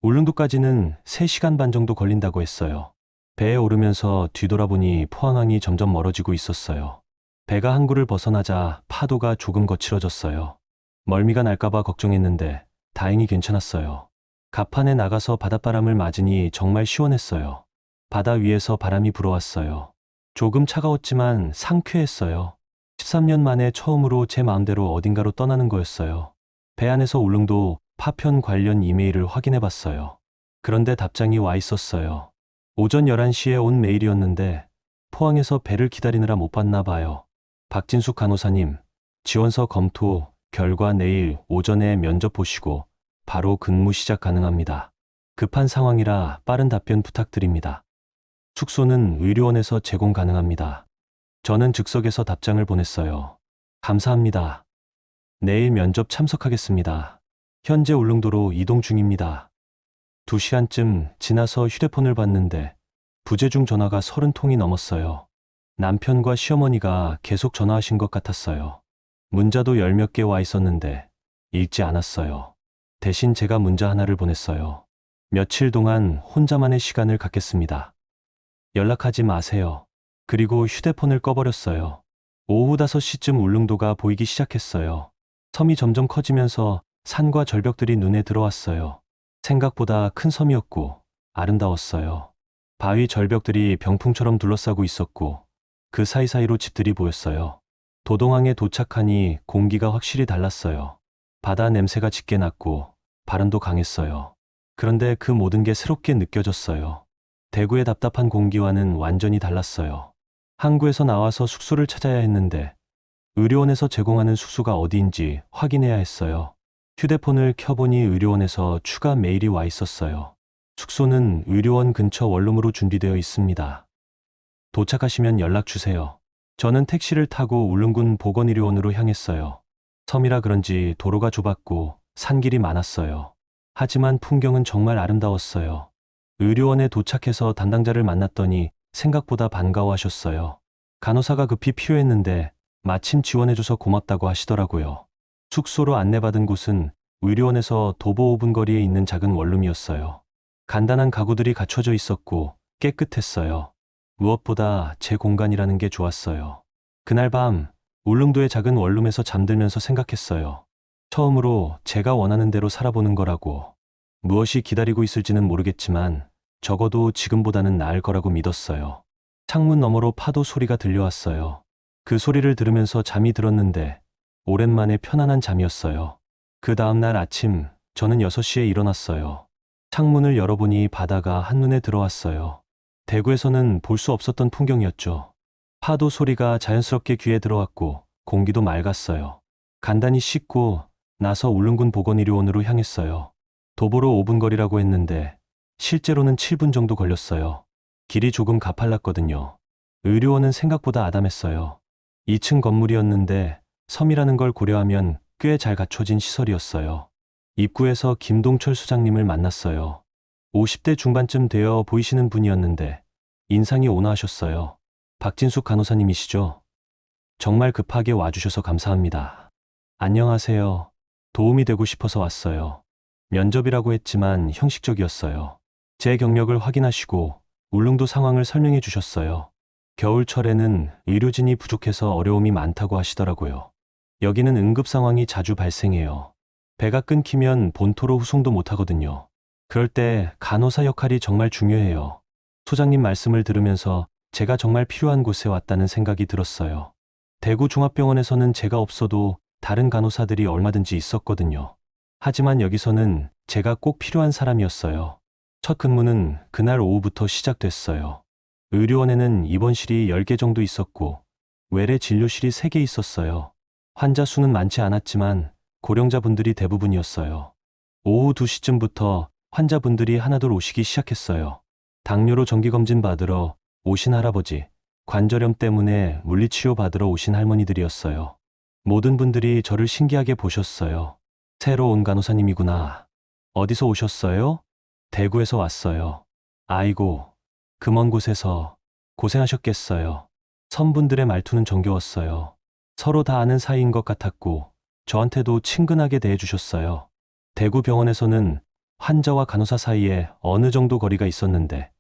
울릉도까지는 3시간 반 정도 걸린다고 했어요. 배에 오르면서 뒤돌아보니 포항항이 점점 멀어지고 있었어요. 배가 항구를 벗어나자 파도가 조금 거칠어졌어요. 멀미가 날까봐 걱정했는데 다행히 괜찮았어요. 갑판에 나가서 바닷바람을 맞으니 정말 시원했어요. 바다 위에서 바람이 불어왔어요. 조금 차가웠지만 상쾌했어요. 13년 만에 처음으로 제 마음대로 어딘가로 떠나는 거였어요. 배 안에서 울릉도 파편 관련 이메일을 확인해 봤어요. 그런데 답장이 와 있었어요. 오전 11시에 온 메일이었는데 포항에서 배를 기다리느라 못 봤나 봐요. 박진숙 간호사님, 지원서 검토 결과 내일 오전에 면접 보시고 바로 근무 시작 가능합니다. 급한 상황이라 빠른 답변 부탁드립니다. 숙소는 의료원에서 제공 가능합니다. 저는 즉석에서 답장을 보냈어요. 감사합니다. 내일 면접 참석하겠습니다. 현재 울릉도로 이동 중입니다. 2시간쯤 지나서 휴대폰을 봤는데 부재중 전화가 30통이 넘었어요. 남편과 시어머니가 계속 전화하신 것 같았어요. 문자도 10몇 개 와 있었는데 읽지 않았어요. 대신 제가 문자 하나를 보냈어요. 며칠 동안 혼자만의 시간을 갖겠습니다. 연락하지 마세요. 그리고 휴대폰을 꺼버렸어요. 오후 5시쯤 울릉도가 보이기 시작했어요. 섬이 점점 커지면서 산과 절벽들이 눈에 들어왔어요. 생각보다 큰 섬이었고 아름다웠어요. 바위 절벽들이 병풍처럼 둘러싸고 있었고 그 사이사이로 집들이 보였어요. 도동항에 도착하니 공기가 확실히 달랐어요. 바다 냄새가 짙게 났고 바람도 강했어요. 그런데 그 모든 게 새롭게 느껴졌어요. 대구의 답답한 공기와는 완전히 달랐어요. 항구에서 나와서 숙소를 찾아야 했는데 의료원에서 제공하는 숙소가 어디인지 확인해야 했어요. 휴대폰을 켜보니 의료원에서 추가 메일이 와 있었어요. 숙소는 의료원 근처 원룸으로 준비되어 있습니다. 도착하시면 연락 주세요. 저는 택시를 타고 울릉군 보건의료원으로 향했어요. 섬이라 그런지 도로가 좁았고 산길이 많았어요. 하지만 풍경은 정말 아름다웠어요. 의료원에 도착해서 담당자를 만났더니 생각보다 반가워하셨어요. 간호사가 급히 필요했는데 마침 지원해줘서 고맙다고 하시더라고요. 숙소로 안내받은 곳은 의료원에서 도보 5분 거리에 있는 작은 원룸이었어요. 간단한 가구들이 갖춰져 있었고 깨끗했어요. 무엇보다 제 공간이라는 게 좋았어요. 그날 밤 울릉도의 작은 원룸에서 잠들면서 생각했어요. 처음으로 제가 원하는 대로 살아보는 거라고. 무엇이 기다리고 있을지는 모르겠지만 적어도 지금보다는 나을 거라고 믿었어요. 창문 너머로 파도 소리가 들려왔어요. 그 소리를 들으면서 잠이 들었는데 오랜만에 편안한 잠이었어요. 그 다음날 아침 저는 6시에 일어났어요. 창문을 열어보니 바다가 한눈에 들어왔어요. 대구에서는 볼 수 없었던 풍경이었죠. 파도 소리가 자연스럽게 귀에 들어왔고 공기도 맑았어요. 간단히 씻고 나서 울릉군 보건의료원으로 향했어요. 도보로 5분 거리라고 했는데 실제로는 7분 정도 걸렸어요. 길이 조금 가팔랐거든요. 의료원은 생각보다 아담했어요. 2층 건물이었는데 섬이라는 걸 고려하면 꽤 잘 갖춰진 시설이었어요. 입구에서 김동철 수장님을 만났어요. 50대 중반쯤 되어 보이시는 분이었는데 인상이 온화하셨어요. 박진숙 간호사님이시죠? 정말 급하게 와주셔서 감사합니다. 안녕하세요. 도움이 되고 싶어서 왔어요. 면접이라고 했지만 형식적이었어요. 제 경력을 확인하시고 울릉도 상황을 설명해 주셨어요. 겨울철에는 의료진이 부족해서 어려움이 많다고 하시더라고요. 여기는 응급 상황이 자주 발생해요. 배가 끊기면 본토로 후송도 못하거든요. 그럴 때 간호사 역할이 정말 중요해요. 소장님 말씀을 들으면서 제가 정말 필요한 곳에 왔다는 생각이 들었어요. 대구 종합병원에서는 제가 없어도 다른 간호사들이 얼마든지 있었거든요. 하지만 여기서는 제가 꼭 필요한 사람이었어요. 첫 근무는 그날 오후부터 시작됐어요. 의료원에는 입원실이 10개 정도 있었고 외래 진료실이 3개 있었어요. 환자 수는 많지 않았지만 고령자분들이 대부분이었어요. 오후 2시쯤부터 환자분들이 하나둘 오시기 시작했어요. 당뇨로 정기검진 받으러 오신 할아버지, 관절염 때문에 물리치료 받으러 오신 할머니들이었어요. 모든 분들이 저를 신기하게 보셨어요. 새로 온 간호사님이구나. 어디서 오셨어요? 대구에서 왔어요. 아이고, 그 먼 곳에서 고생하셨겠어요. 선분들의 말투는 정겨웠어요. 서로 다 아는 사이인 것 같았고 저한테도 친근하게 대해주셨어요. 대구 병원에서는 환자와 간호사 사이에 어느 정도 거리가 있었는데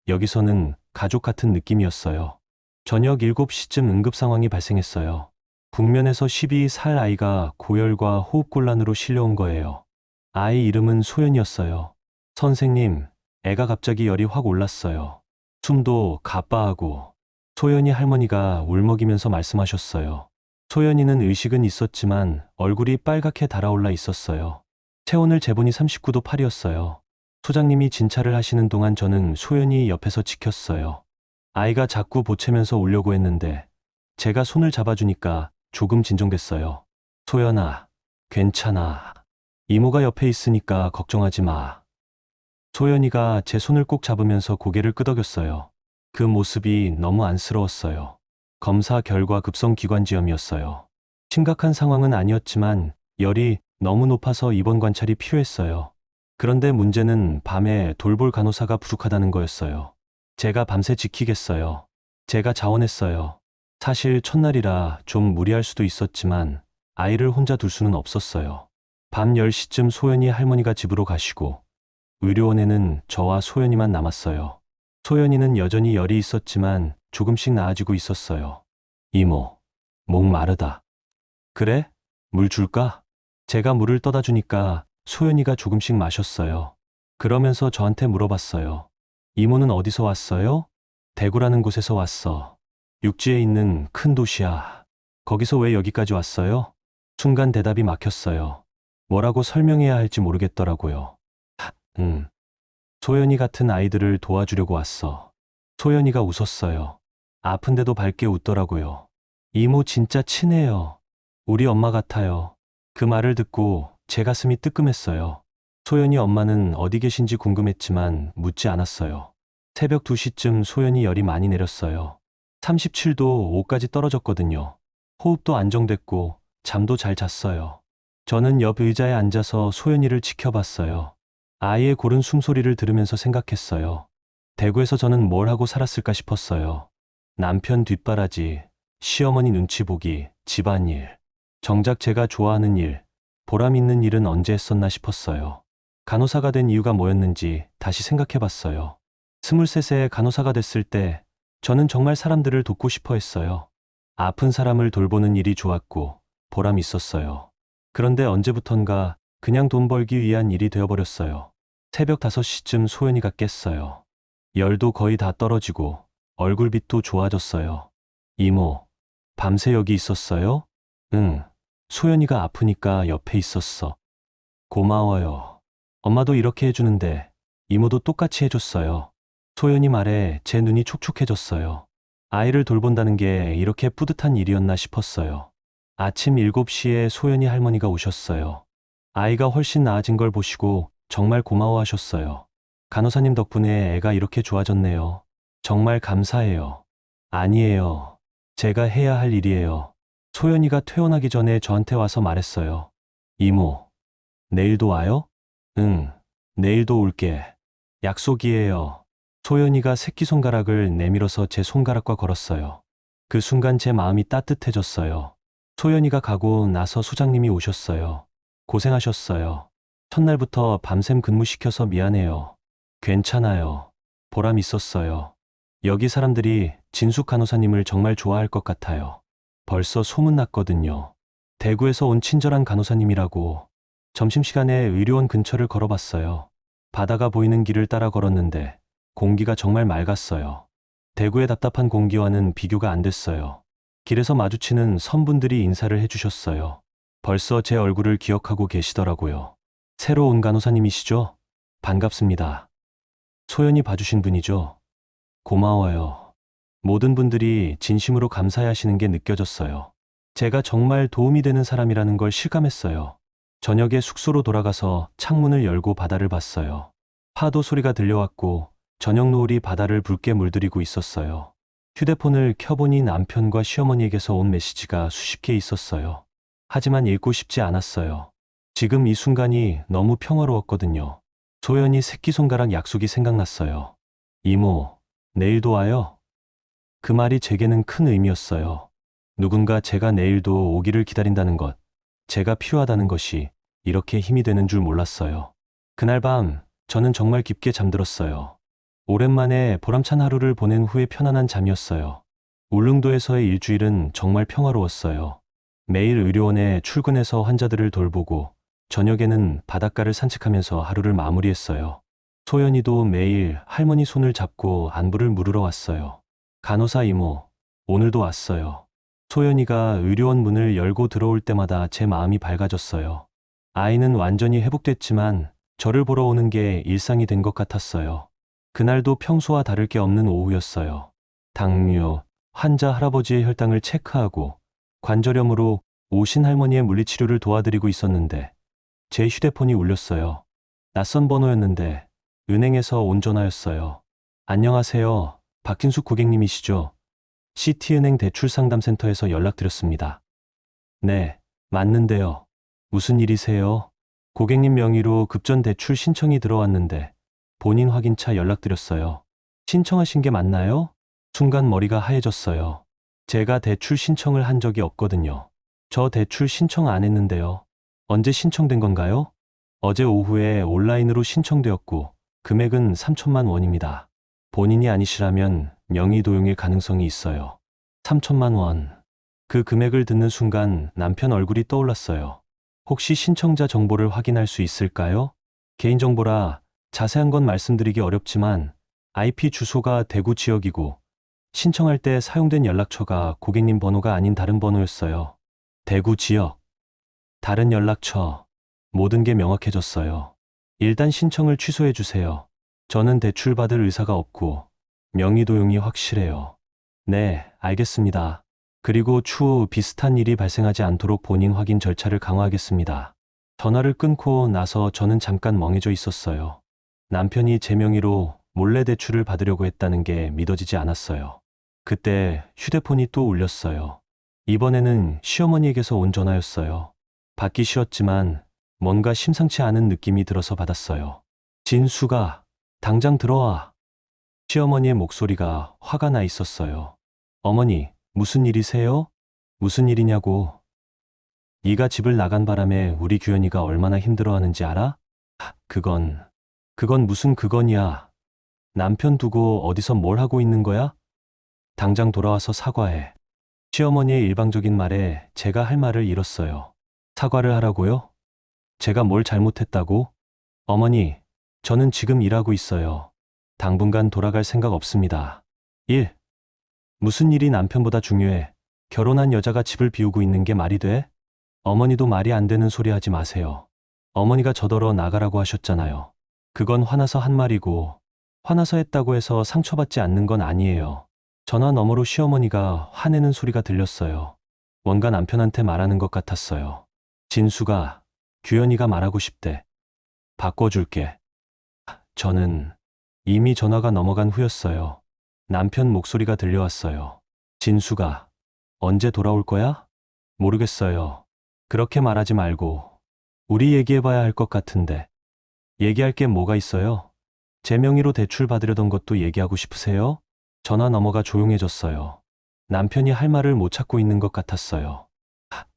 여기서는 가족 같은 느낌이었어요. 저녁 7시쯤 응급 상황이 발생했어요. 북면에서 12살 아이가 고열과 호흡곤란으로 실려온 거예요. 아이 이름은 소연이었어요. 선생님, 애가 갑자기 열이 확 올랐어요. 숨도 가빠하고. 소연이 할머니가 울먹이면서 말씀하셨어요. 소연이는 의식은 있었지만 얼굴이 빨갛게 달아올라 있었어요. 체온을 재보니 39도 8이었어요. 소장님이 진찰을 하시는 동안 저는 소연이 옆에서 지켰어요. 아이가 자꾸 보채면서 울려고 했는데 제가 손을 잡아주니까 조금 진정됐어요. 소연아, 괜찮아. 이모가 옆에 있으니까 걱정하지 마. 소연이가 제 손을 꼭 잡으면서 고개를 끄덕였어요. 그 모습이 너무 안쓰러웠어요. 검사 결과 급성기관지염이었어요. 심각한 상황은 아니었지만 열이 너무 높아서 입원 관찰이 필요했어요. 그런데 문제는 밤에 돌볼 간호사가 부족하다는 거였어요. 제가 밤새 지키겠어요. 제가 자원했어요. 사실 첫날이라 좀 무리할 수도 있었지만 아이를 혼자 둘 수는 없었어요. 밤 10시쯤 소연이 할머니가 집으로 가시고 의료원에는 저와 소연이만 남았어요. 소연이는 여전히 열이 있었지만 조금씩 나아지고 있었어요. 이모, 목 마르다. 그래? 물 줄까? 제가 물을 떠다 주니까 소연이가 조금씩 마셨어요. 그러면서 저한테 물어봤어요. 이모는 어디서 왔어요? 대구라는 곳에서 왔어. 육지에 있는 큰 도시야. 거기서 왜 여기까지 왔어요? 순간 대답이 막혔어요. 뭐라고 설명해야 할지 모르겠더라고요. 응. 소연이 같은 아이들을 도와주려고 왔어. 소연이가 웃었어요. 아픈데도 밝게 웃더라고요. 이모 진짜 친해요. 우리 엄마 같아요. 그 말을 듣고 제 가슴이 뜨끔했어요. 소연이 엄마는 어디 계신지 궁금했지만 묻지 않았어요. 새벽 2시쯤 소연이 열이 많이 내렸어요. 37도 5까지 떨어졌거든요. 호흡도 안정됐고 잠도 잘 잤어요. 저는 옆 의자에 앉아서 소연이를 지켜봤어요. 아이의 고른 숨소리를 들으면서 생각했어요. 대구에서 저는 뭘 하고 살았을까 싶었어요. 남편 뒷바라지, 시어머니 눈치 보기, 집안일. 정작 제가 좋아하는 일, 보람 있는 일은 언제 했었나 싶었어요. 간호사가 된 이유가 뭐였는지 다시 생각해봤어요. 23세에 간호사가 됐을 때 저는 정말 사람들을 돕고 싶어 했어요. 아픈 사람을 돌보는 일이 좋았고 보람 있었어요. 그런데 언제부턴가 그냥 돈 벌기 위한 일이 되어버렸어요. 새벽 5시쯤 소연이가 깼어요. 열도 거의 다 떨어지고 얼굴빛도 좋아졌어요. 이모, 밤새 여기 있었어요? 응. 소연이가 아프니까 옆에 있었어. 고마워요. 엄마도 이렇게 해주는데 이모도 똑같이 해줬어요. 소연이 말에 제 눈이 촉촉해졌어요. 아이를 돌본다는 게 이렇게 뿌듯한 일이었나 싶었어요. 아침 7시에 소연이 할머니가 오셨어요. 아이가 훨씬 나아진 걸 보시고 정말 고마워하셨어요. 간호사님 덕분에 애가 이렇게 좋아졌네요. 정말 감사해요. 아니에요. 제가 해야 할 일이에요. 소연이가 퇴원하기 전에 저한테 와서 말했어요. 이모, 내일도 와요? 응, 내일도 올게. 약속이에요. 소연이가 새끼손가락을 내밀어서 제 손가락과 걸었어요. 그 순간 제 마음이 따뜻해졌어요. 소연이가 가고 나서 소장님이 오셨어요. 고생하셨어요. 첫날부터 밤샘 근무시켜서 미안해요. 괜찮아요. 보람 있었어요. 여기 사람들이 진숙 간호사님을 정말 좋아할 것 같아요. 벌써 소문났거든요. 대구에서 온 친절한 간호사님이라고. 점심시간에 의료원 근처를 걸어봤어요. 바다가 보이는 길을 따라 걸었는데 공기가 정말 맑았어요. 대구의 답답한 공기와는 비교가 안 됐어요. 길에서 마주치는 선분들이 인사를 해주셨어요. 벌써 제 얼굴을 기억하고 계시더라고요. 새로 온 간호사님이시죠? 반갑습니다. 소연이 봐주신 분이죠? 고마워요. 모든 분들이 진심으로 감사해하시는 게 느껴졌어요. 제가 정말 도움이 되는 사람이라는 걸 실감했어요. 저녁에 숙소로 돌아가서 창문을 열고 바다를 봤어요. 파도 소리가 들려왔고 저녁 노을이 바다를 붉게 물들이고 있었어요. 휴대폰을 켜보니 남편과 시어머니에게서 온 메시지가 수십 개 있었어요. 하지만 읽고 싶지 않았어요. 지금 이 순간이 너무 평화로웠거든요. 소연이 새끼손가락 약속이 생각났어요. 이모, 내일도 와요? 그 말이 제게는 큰 의미였어요. 누군가 제가 내일도 오기를 기다린다는 것, 제가 필요하다는 것이 이렇게 힘이 되는 줄 몰랐어요. 그날 밤, 저는 정말 깊게 잠들었어요. 오랜만에 보람찬 하루를 보낸 후에 편안한 잠이었어요. 울릉도에서의 일주일은 정말 평화로웠어요. 매일 의료원에 출근해서 환자들을 돌보고 저녁에는 바닷가를 산책하면서 하루를 마무리했어요. 소연이도 매일 할머니 손을 잡고 안부를 물으러 왔어요. 간호사 이모, 오늘도 왔어요. 소연이가 의료원 문을 열고 들어올 때마다 제 마음이 밝아졌어요. 아이는 완전히 회복됐지만 저를 보러 오는 게 일상이 된 것 같았어요. 그날도 평소와 다를 게 없는 오후였어요. 당뇨, 환자 할아버지의 혈당을 체크하고 관절염으로 오신 할머니의 물리치료를 도와드리고 있었는데 제 휴대폰이 울렸어요. 낯선 번호였는데 은행에서 온 전화였어요. 안녕하세요. 박진숙 고객님이시죠? 시티은행 대출상담센터에서 연락드렸습니다. 네, 맞는데요. 무슨 일이세요? 고객님 명의로 급전 대출 신청이 들어왔는데 본인 확인차 연락드렸어요. 신청하신 게 맞나요? 순간 머리가 하얘졌어요. 제가 대출 신청을 한 적이 없거든요. 저 대출 신청 안 했는데요. 언제 신청된 건가요? 어제 오후에 온라인으로 신청되었고 금액은 3천만 원입니다. 본인이 아니시라면 명의 도용일 가능성이 있어요. 3천만 원. 그 금액을 듣는 순간 남편 얼굴이 떠올랐어요. 혹시 신청자 정보를 확인할 수 있을까요? 개인정보라 자세한 건 말씀드리기 어렵지만 IP 주소가 대구 지역이고 신청할 때 사용된 연락처가 고객님 번호가 아닌 다른 번호였어요. 대구 지역, 다른 연락처, 모든 게 명확해졌어요. 일단 신청을 취소해 주세요. 저는 대출 받을 의사가 없고 명의 도용이 확실해요. 네, 알겠습니다. 그리고 추후 비슷한 일이 발생하지 않도록 본인 확인 절차를 강화하겠습니다. 전화를 끊고 나서 저는 잠깐 멍해져 있었어요. 남편이 제 명의로 몰래 대출을 받으려고 했다는 게 믿어지지 않았어요. 그때 휴대폰이 또 울렸어요. 이번에는 시어머니에게서 온 전화였어요. 받기 쉬웠지만 뭔가 심상치 않은 느낌이 들어서 받았어요. 진수가, 당장 들어와. 시어머니의 목소리가 화가 나 있었어요. 어머니, 무슨 일이세요? 무슨 일이냐고. 네가 집을 나간 바람에 우리 규현이가 얼마나 힘들어하는지 알아? 그건 무슨 그건이야. 남편 두고 어디서 뭘 하고 있는 거야? 당장 돌아와서 사과해. 시어머니의 일방적인 말에 제가 할 말을 잃었어요. 사과를 하라고요? 제가 뭘 잘못했다고? 어머니, 저는 지금 일하고 있어요. 당분간 돌아갈 생각 없습니다. 일. 무슨 일이 남편보다 중요해? 결혼한 여자가 집을 비우고 있는 게 말이 돼? 어머니도 말이 안 되는 소리 하지 마세요. 어머니가 저더러 나가라고 하셨잖아요. 그건 화나서 한 말이고, 화나서 했다고 해서 상처받지 않는 건 아니에요. 전화 너머로 시어머니가 화내는 소리가 들렸어요. 뭔가 남편한테 말하는 것 같았어요. 진수가, 규현이가 말하고 싶대. 바꿔줄게. 저는 이미 전화가 넘어간 후였어요. 남편 목소리가 들려왔어요. 진수가, 언제 돌아올 거야? 모르겠어요. 그렇게 말하지 말고, 우리 얘기해봐야 할 것 같은데. 얘기할 게 뭐가 있어요? 제 명의로 대출 받으려던 것도 얘기하고 싶으세요? 전화 넘어가 조용해졌어요. 남편이 할 말을 못 찾고 있는 것 같았어요.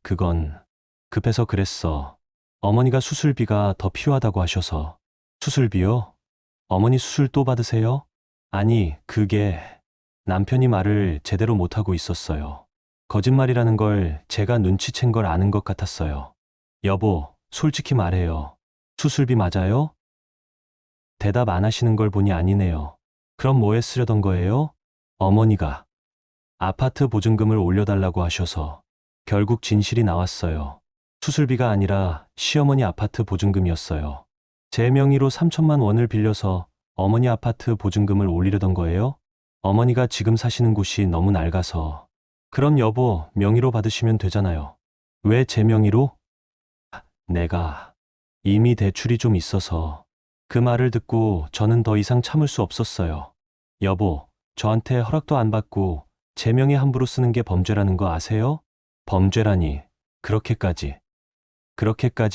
그건 급해서 그랬어. 어머니가 수술비가 더 필요하다고 하셔서. 수술비요? 어머니 수술 또 받으세요? 아니, 남편이 말을 제대로 못하고 있었어요. 거짓말이라는 걸 제가 눈치챈 걸 아는 것 같았어요. 여보, 솔직히 말해요. 수술비 맞아요? 대답 안 하시는 걸 보니 아니네요. 그럼 뭐에 쓰려던 거예요? 어머니가 아파트 보증금을 올려달라고 하셔서 결국 진실이 나왔어요. 수술비가 아니라 시어머니 아파트 보증금이었어요. 제 명의로 3천만 원을 빌려서 어머니 아파트 보증금을 올리려던 거예요? 어머니가 지금 사시는 곳이 너무 낡아서. 그럼 여보, 명의로 받으시면 되잖아요. 왜 제 명의로? 내가 이미 대출이 좀 있어서. 그 말을 듣고 저는 더 이상 참을 수 없었어요. 여보, 저한테 허락도 안 받고 제 명의 함부로 쓰는 게 범죄라는 거 아세요? 범죄라니, 그렇게까지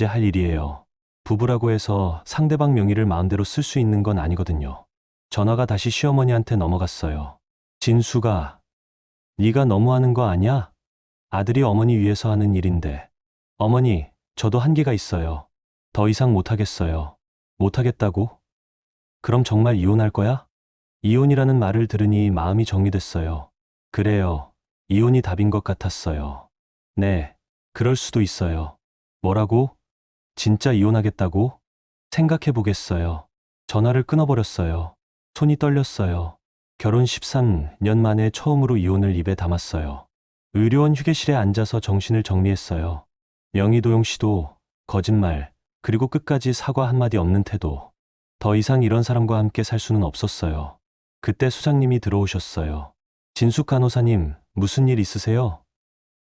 할 일이에요. 부부라고 해서 상대방 명의를 마음대로 쓸 수 있는 건 아니거든요. 전화가 다시 시어머니한테 넘어갔어요. 진수가, 네가 너무하는 거 아냐? 아들이 어머니 위해서 하는 일인데. 어머니, 저도 한계가 있어요. 더 이상 못하겠어요. 못하겠다고? 그럼 정말 이혼할 거야? 이혼이라는 말을 들으니 마음이 정리됐어요. 그래요. 이혼이 답인 것 같았어요. 네, 그럴 수도 있어요. 뭐라고? 진짜 이혼하겠다고? 생각해 보겠어요. 전화를 끊어버렸어요. 손이 떨렸어요. 결혼 13년 만에 처음으로 이혼을 입에 담았어요. 의료원 휴게실에 앉아서 정신을 정리했어요. 명의도용 씨도 거짓말, 그리고 끝까지 사과 한마디 없는 태도. 더 이상 이런 사람과 함께 살 수는 없었어요. 그때 수장님이 들어오셨어요. 진숙 간호사님, 무슨 일 있으세요?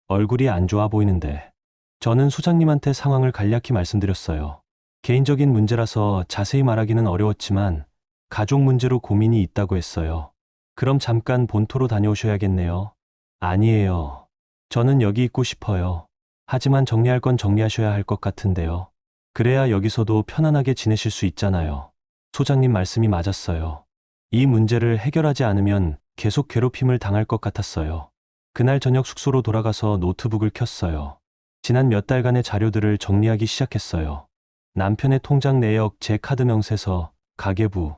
얼굴이 안 좋아 보이는데. 저는 소장님한테 상황을 간략히 말씀드렸어요. 개인적인 문제라서 자세히 말하기는 어려웠지만 가족 문제로 고민이 있다고 했어요. 그럼 잠깐 본토로 다녀오셔야겠네요. 아니에요. 저는 여기 있고 싶어요. 하지만 정리할 건 정리하셔야 할 것 같은데요. 그래야 여기서도 편안하게 지내실 수 있잖아요. 소장님 말씀이 맞았어요. 이 문제를 해결하지 않으면 계속 괴롭힘을 당할 것 같았어요. 그날 저녁 숙소로 돌아가서 노트북을 켰어요. 지난 몇 달간의 자료들을 정리하기 시작했어요. 남편의 통장 내역, 제 카드 명세서, 가계부,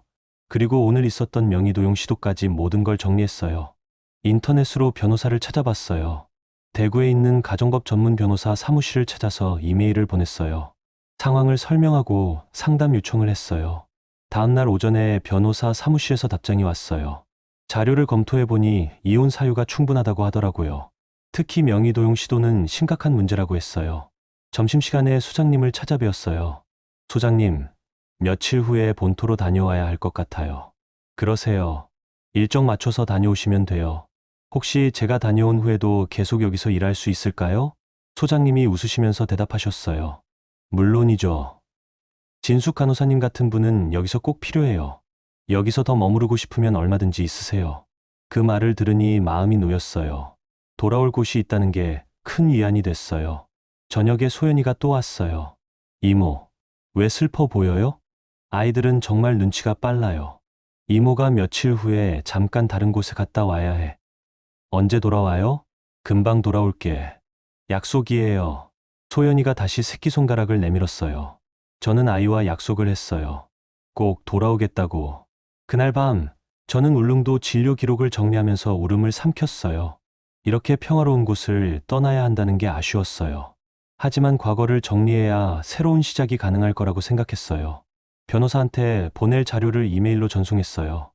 그리고 오늘 있었던 명의도용 시도까지 모든 걸 정리했어요. 인터넷으로 변호사를 찾아봤어요. 대구에 있는 가정법 전문 변호사 사무실을 찾아서 이메일을 보냈어요. 상황을 설명하고 상담 요청을 했어요. 다음날 오전에 변호사 사무실에서 답장이 왔어요. 자료를 검토해보니 이혼 사유가 충분하다고 하더라고요. 특히 명의도용 시도는 심각한 문제라고 했어요. 점심시간에 소장님을 찾아뵈었어요. 소장님, 며칠 후에 본토로 다녀와야 할 것 같아요. 그러세요. 일정 맞춰서 다녀오시면 돼요. 혹시 제가 다녀온 후에도 계속 여기서 일할 수 있을까요? 소장님이 웃으시면서 대답하셨어요. 물론이죠. 진숙 간호사님 같은 분은 여기서 꼭 필요해요. 여기서 더 머무르고 싶으면 얼마든지 있으세요. 그 말을 들으니 마음이 놓였어요. 돌아올 곳이 있다는 게 큰 위안이 됐어요. 저녁에 소연이가 또 왔어요. 이모, 왜 슬퍼 보여요? 아이들은 정말 눈치가 빨라요. 이모가 며칠 후에 잠깐 다른 곳에 갔다 와야 해. 언제 돌아와요? 금방 돌아올게. 약속이에요. 소연이가 다시 새끼손가락을 내밀었어요. 저는 아이와 약속을 했어요. 꼭 돌아오겠다고. 그날 밤, 저는 울릉도 진료 기록을 정리하면서 울음을 삼켰어요. 이렇게 평화로운 곳을 떠나야 한다는 게 아쉬웠어요. 하지만 과거를 정리해야 새로운 시작이 가능할 거라고 생각했어요. 변호사한테 보낼 자료를 이메일로 전송했어요.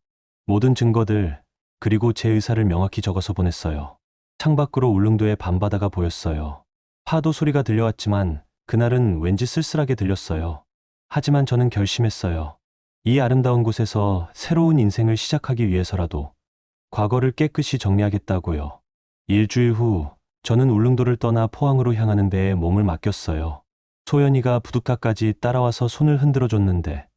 모든 증거들, 그리고 제 의사를 명확히 적어서 보냈어요. 창밖으로 울릉도의 밤바다가 보였어요. 파도 소리가 들려왔지만 그날은 왠지 쓸쓸하게 들렸어요. 하지만 저는 결심했어요. 이 아름다운 곳에서 새로운 인생을 시작하기 위해서라도 과거를 깨끗이 정리하겠다고요. 일주일 후 저는 울릉도를 떠나 포항으로 향하는 배에 몸을 맡겼어요. 소연이가 부둣가까지 따라와서 손을 흔들어줬는데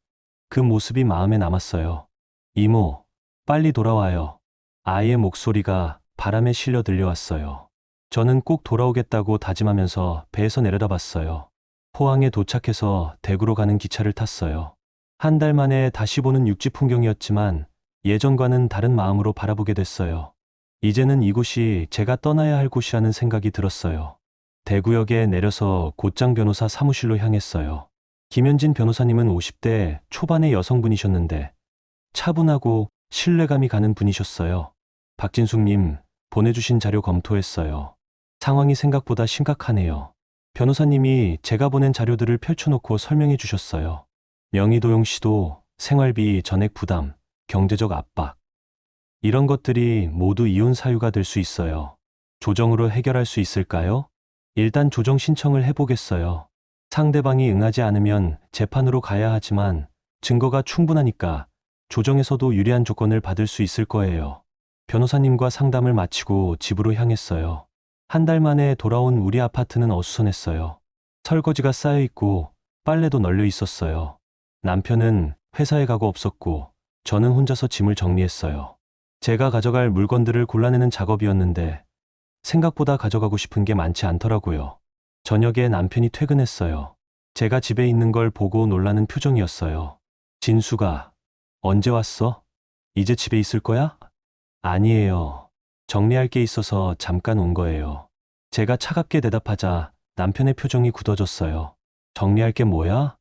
그 모습이 마음에 남았어요. 이모, 빨리 돌아와요. 아이의 목소리가 바람에 실려 들려왔어요. 저는 꼭 돌아오겠다고 다짐하면서 배에서 내려다봤어요. 포항에 도착해서 대구로 가는 기차를 탔어요. 한 달 만에 다시 보는 육지 풍경이었지만 예전과는 다른 마음으로 바라보게 됐어요. 이제는 이곳이 제가 떠나야 할 곳이라는 생각이 들었어요. 대구역에 내려서 곧장 변호사 사무실로 향했어요. 김현진 변호사님은 50대 초반의 여성분이셨는데 차분하고 신뢰감이 가는 분이셨어요. 박진숙님, 보내주신 자료 검토했어요. 상황이 생각보다 심각하네요. 변호사님이 제가 보낸 자료들을 펼쳐놓고 설명해 주셨어요. 명의도용 시도, 생활비 전액 부담, 경제적 압박. 이런 것들이 모두 이혼 사유가 될 수 있어요. 조정으로 해결할 수 있을까요? 일단 조정 신청을 해보겠어요. 상대방이 응하지 않으면 재판으로 가야 하지만 증거가 충분하니까 조정에서도 유리한 조건을 받을 수 있을 거예요. 변호사님과 상담을 마치고 집으로 향했어요. 한 달 만에 돌아온 우리 아파트는 어수선했어요. 설거지가 쌓여 있고 빨래도 널려 있었어요. 남편은 회사에 가고 없었고 저는 혼자서 짐을 정리했어요. 제가 가져갈 물건들을 골라내는 작업이었는데 생각보다 가져가고 싶은 게 많지 않더라고요. 저녁에 남편이 퇴근했어요. 제가 집에 있는 걸 보고 놀라는 표정이었어요. 진수가, 언제 왔어? 이제 집에 있을 거야? 아니에요. 정리할 게 있어서 잠깐 온 거예요. 제가 차갑게 대답하자 남편의 표정이 굳어졌어요. 정리할 게 뭐야?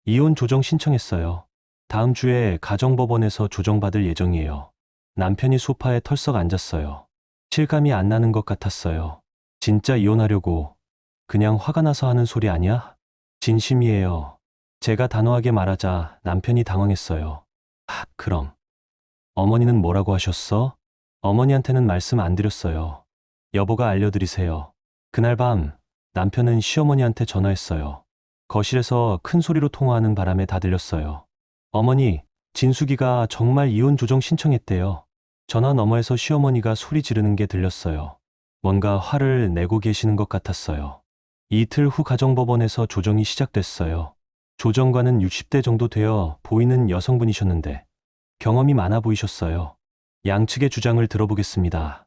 이혼 조정 신청했어요. 다음 주에 가정법원에서 조정받을 예정이에요. 남편이 소파에 털썩 앉았어요. 실감이 안 나는 것 같았어요. 진짜 이혼하려고 그냥 화가 나서 하는 소리 아니야? 진심이에요. 제가 단호하게 말하자 남편이 당황했어요. 그럼 어머니는 뭐라고 하셨어? 어머니한테는 말씀 안 드렸어요. 여보가 알려드리세요. 그날 밤 남편은 시어머니한테 전화했어요. 거실에서 큰 소리로 통화하는 바람에 다 들렸어요. 어머니, 진숙이가 정말 이혼 조정 신청했대요. 전화 너머에서 시어머니가 소리 지르는 게 들렸어요. 뭔가 화를 내고 계시는 것 같았어요. 이틀 후 가정법원에서 조정이 시작됐어요. 조정관은 60대 정도 되어 보이는 여성분이셨는데 경험이 많아 보이셨어요. 양측의 주장을 들어보겠습니다.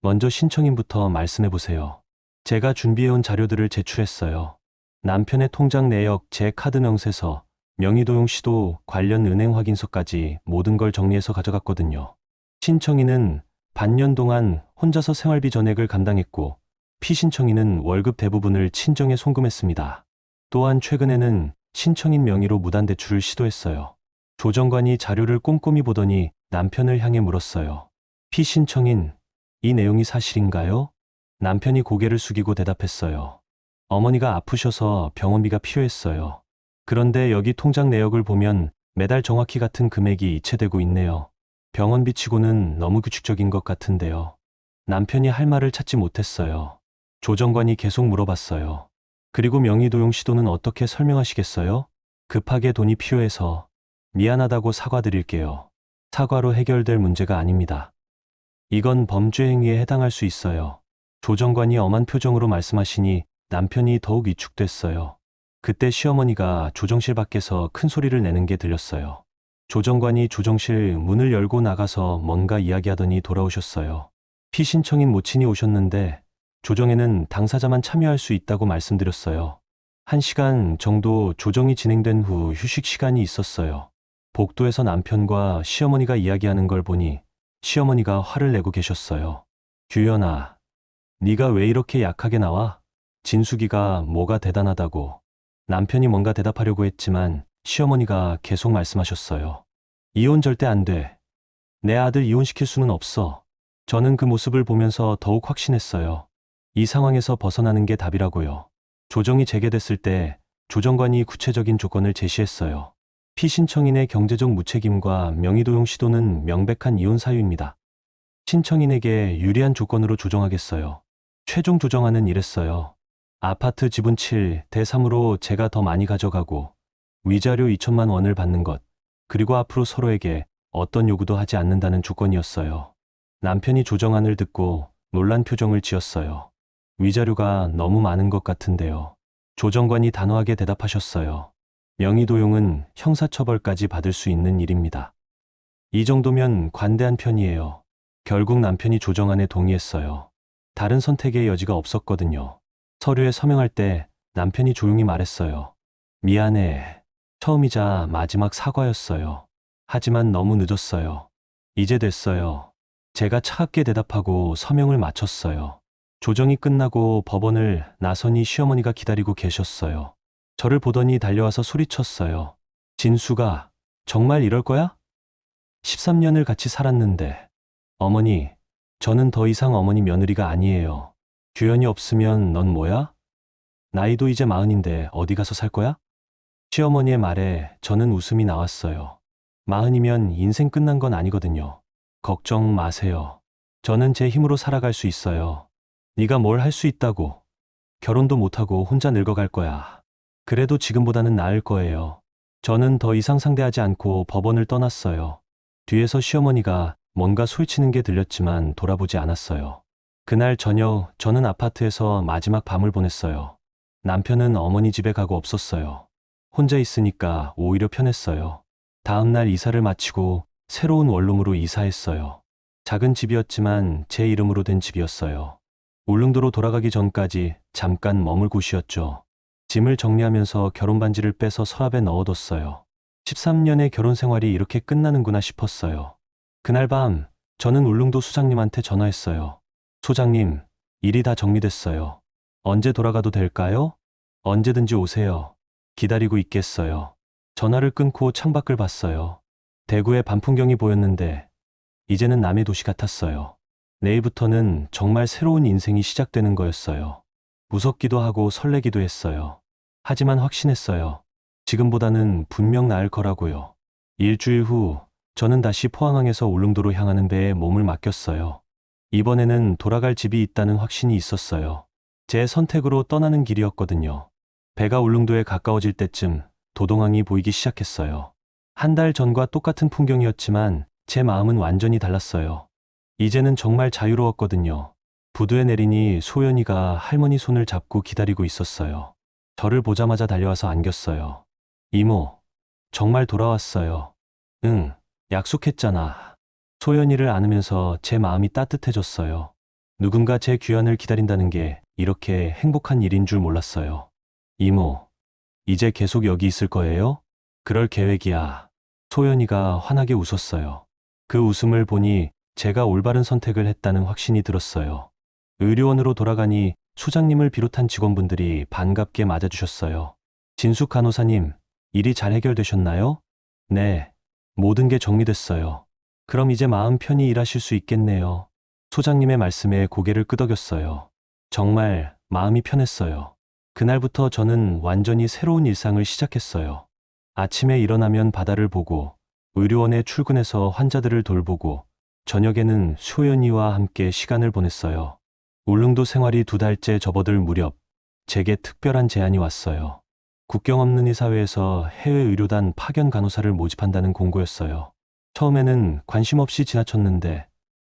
먼저 신청인부터 말씀해 보세요. 제가 준비해온 자료들을 제출했어요. 남편의 통장 내역, 제 카드 명세서, 명의도용 시도, 관련 은행 확인서까지 모든 걸 정리해서 가져갔거든요. 신청인은 반년 동안 혼자서 생활비 전액을 감당했고 피신청인은 월급 대부분을 친정에 송금했습니다. 또한 최근에는 신청인 명의로 무단대출을 시도했어요. 조정관이 자료를 꼼꼼히 보더니 남편을 향해 물었어요. 피신청인, 이 내용이 사실인가요? 남편이 고개를 숙이고 대답했어요. 어머니가 아프셔서 병원비가 필요했어요. 그런데 여기 통장 내역을 보면 매달 정확히 같은 금액이 이체되고 있네요. 병원비 치고는 너무 규칙적인 것 같은데요. 남편이 할 말을 찾지 못했어요. 조정관이 계속 물어봤어요. 그리고 명의도용 시도는 어떻게 설명하시겠어요? 급하게 돈이 필요해서 미안하다고 사과드릴게요. 사과로 해결될 문제가 아닙니다. 이건 범죄 행위에 해당할 수 있어요. 조정관이 엄한 표정으로 말씀하시니 남편이 더욱 위축됐어요. 그때 시어머니가 조정실 밖에서 큰 소리를 내는 게 들렸어요. 조정관이 조정실 문을 열고 나가서 뭔가 이야기하더니 돌아오셨어요. 피신청인 모친이 오셨는데 조정에는 당사자만 참여할 수 있다고 말씀드렸어요. 1시간 정도 조정이 진행된 후 휴식 시간이 있었어요. 복도에서 남편과 시어머니가 이야기하는 걸 보니 시어머니가 화를 내고 계셨어요. 규현아, 네가 왜 이렇게 약하게 나와? 진숙이가 뭐가 대단하다고. 남편이 뭔가 대답하려고 했지만 시어머니가 계속 말씀하셨어요. 이혼 절대 안 돼. 내 아들 이혼시킬 수는 없어. 저는 그 모습을 보면서 더욱 확신했어요. 이 상황에서 벗어나는 게 답이라고요. 조정이 재개됐을 때 조정관이 구체적인 조건을 제시했어요. 피신청인의 경제적 무책임과 명의도용 시도는 명백한 이혼 사유입니다. 신청인에게 유리한 조건으로 조정하겠어요. 최종 조정안은 이랬어요. 아파트 지분 7대 3으로 제가 더 많이 가져가고 위자료 2천만 원을 받는 것, 그리고 앞으로 서로에게 어떤 요구도 하지 않는다는 조건이었어요. 남편이 조정안을 듣고 놀란 표정을 지었어요. 위자료가 너무 많은 것 같은데요. 조정관이 단호하게 대답하셨어요. 명의도용은 형사처벌까지 받을 수 있는 일입니다. 이 정도면 관대한 편이에요. 결국 남편이 조정안에 동의했어요. 다른 선택의 여지가 없었거든요. 서류에 서명할 때 남편이 조용히 말했어요. 미안해. 처음이자 마지막 사과였어요. 하지만 너무 늦었어요. 이제 됐어요. 제가 차갑게 대답하고 서명을 마쳤어요. 조정이 끝나고 법원을 나서니 시어머니가 기다리고 계셨어요. 저를 보더니 달려와서 소리쳤어요. 진수가 정말 이럴 거야? 13년을 같이 살았는데. 어머니, 저는 더 이상 어머니 며느리가 아니에요. 규현이 없으면 넌 뭐야? 나이도 이제 40인데 어디 가서 살 거야? 시어머니의 말에 저는 웃음이 나왔어요. 40이면 인생 끝난 건 아니거든요. 걱정 마세요. 저는 제 힘으로 살아갈 수 있어요. 네가 뭘 할 수 있다고. 결혼도 못하고 혼자 늙어갈 거야. 그래도 지금보다는 나을 거예요. 저는 더 이상 상대하지 않고 법원을 떠났어요. 뒤에서 시어머니가 뭔가 소리치는 게 들렸지만 돌아보지 않았어요. 그날 저녁 저는 아파트에서 마지막 밤을 보냈어요. 남편은 어머니 집에 가고 없었어요. 혼자 있으니까 오히려 편했어요. 다음 날 이사를 마치고 새로운 원룸으로 이사했어요. 작은 집이었지만 제 이름으로 된 집이었어요. 울릉도로 돌아가기 전까지 잠깐 머물 곳이었죠. 짐을 정리하면서 결혼반지를 빼서 서랍에 넣어뒀어요. 13년의 결혼 생활이 이렇게 끝나는구나 싶었어요. 그날 밤 저는 울릉도 소장님한테 전화했어요. 소장님, 일이 다 정리됐어요. 언제 돌아가도 될까요? 언제든지 오세요. 기다리고 있겠어요. 전화를 끊고 창밖을 봤어요. 대구의 밤 풍경이 보였는데 이제는 남의 도시 같았어요. 내일부터는 정말 새로운 인생이 시작되는 거였어요. 무섭기도 하고 설레기도 했어요. 하지만 확신했어요. 지금보다는 분명 나을 거라고요. 일주일 후 저는 다시 포항항에서 울릉도로 향하는 배에 몸을 맡겼어요. 이번에는 돌아갈 집이 있다는 확신이 있었어요. 제 선택으로 떠나는 길이었거든요. 배가 울릉도에 가까워질 때쯤 도동항이 보이기 시작했어요. 한 달 전과 똑같은 풍경이었지만 제 마음은 완전히 달랐어요. 이제는 정말 자유로웠거든요. 부두에 내리니 소연이가 할머니 손을 잡고 기다리고 있었어요. 저를 보자마자 달려와서 안겼어요. 이모, 정말 돌아왔어요. 응, 약속했잖아. 소연이를 안으면서 제 마음이 따뜻해졌어요. 누군가 제 귀환을 기다린다는 게 이렇게 행복한 일인 줄 몰랐어요. 이모, 이제 계속 여기 있을 거예요? 그럴 계획이야. 소연이가 환하게 웃었어요. 그 웃음을 보니 제가 올바른 선택을 했다는 확신이 들었어요. 의료원으로 돌아가니 소장님을 비롯한 직원분들이 반갑게 맞아주셨어요. 진숙 간호사님, 일이 잘 해결되셨나요? 네, 모든 게 정리됐어요. 그럼 이제 마음 편히 일하실 수 있겠네요. 소장님의 말씀에 고개를 끄덕였어요. 정말 마음이 편했어요. 그날부터 저는 완전히 새로운 일상을 시작했어요. 아침에 일어나면 바다를 보고, 의료원에 출근해서 환자들을 돌보고, 저녁에는 소연이와 함께 시간을 보냈어요. 울릉도 생활이 2달째 접어들 무렵, 제게 특별한 제안이 왔어요. 국경 없는 이 사회에서 해외 의료단 파견 간호사를 모집한다는 공고였어요. 처음에는 관심 없이 지나쳤는데,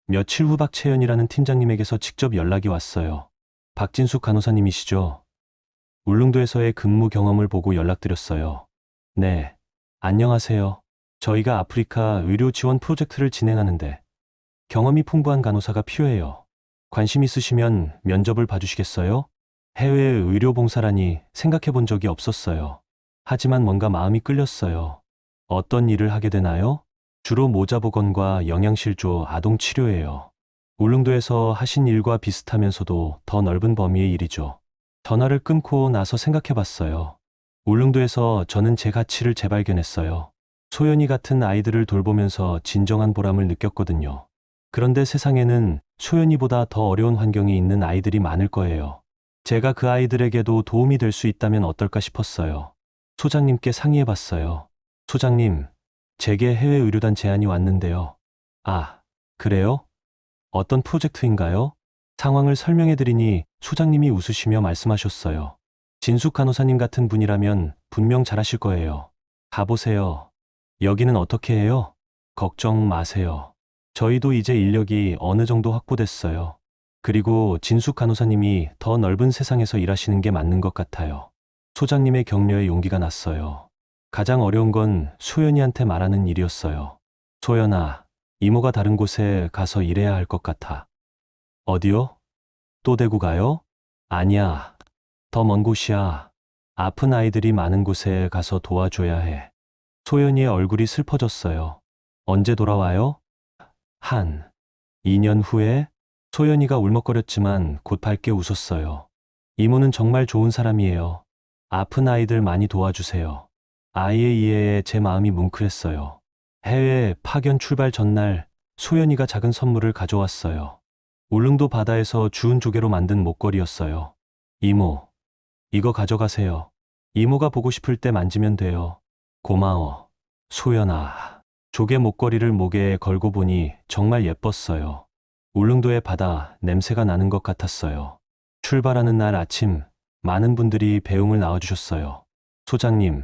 며칠 후 박채연이라는 팀장님에게서 직접 연락이 왔어요. 박진숙 간호사님이시죠? 울릉도에서의 근무 경험을 보고 연락드렸어요. 네, 안녕하세요. 저희가 아프리카 의료 지원 프로젝트를 진행하는데 경험이 풍부한 간호사가 필요해요. 관심 있으시면 면접을 봐주시겠어요? 해외 의료 봉사라니 생각해 본 적이 없었어요. 하지만 뭔가 마음이 끌렸어요. 어떤 일을 하게 되나요? 주로 모자보건과 영양실조 아동 치료예요. 울릉도에서 하신 일과 비슷하면서도 더 넓은 범위의 일이죠. 전화를 끊고 나서 생각해 봤어요. 울릉도에서 저는 제 가치를 재발견했어요. 소연이 같은 아이들을 돌보면서 진정한 보람을 느꼈거든요. 그런데 세상에는 소연이보다 더 어려운 환경이 있는 아이들이 많을 거예요. 제가 그 아이들에게도 도움이 될 수 있다면 어떨까 싶었어요. 소장님께 상의해 봤어요. 소장님, 제게 해외 의료단 제안이 왔는데요. 아, 그래요? 어떤 프로젝트인가요? 상황을 설명해 드리니 소장님이 웃으시며 말씀하셨어요. 진숙 간호사님 같은 분이라면 분명 잘하실 거예요. 가보세요. 여기는 어떻게 해요? 걱정 마세요. 저희도 이제 인력이 어느 정도 확보됐어요. 그리고 진숙 간호사님이 더 넓은 세상에서 일하시는 게 맞는 것 같아요. 소장님의 격려에 용기가 났어요. 가장 어려운 건 소연이한테 말하는 일이었어요. 소연아, 이모가 다른 곳에 가서 일해야 할 것 같아. 어디요? 또 대구 가요? 아니야. 더 먼 곳이야. 아픈 아이들이 많은 곳에 가서 도와줘야 해. 소연이의 얼굴이 슬퍼졌어요. 언제 돌아와요? 한 2년 후에? 소연이가 울먹거렸지만 곧 밝게 웃었어요. 이모는 정말 좋은 사람이에요. 아픈 아이들 많이 도와주세요. 아이의 이해에 제 마음이 뭉클했어요. 해외 파견 출발 전날 소연이가 작은 선물을 가져왔어요. 울릉도 바다에서 주운 조개로 만든 목걸이였어요. 이모, 이거 가져가세요. 이모가 보고 싶을 때 만지면 돼요. 고마워. 소연아. 조개 목걸이를 목에 걸고 보니 정말 예뻤어요. 울릉도의 바다 냄새가 나는 것 같았어요. 출발하는 날 아침, 많은 분들이 배웅을 나와주셨어요. 소장님,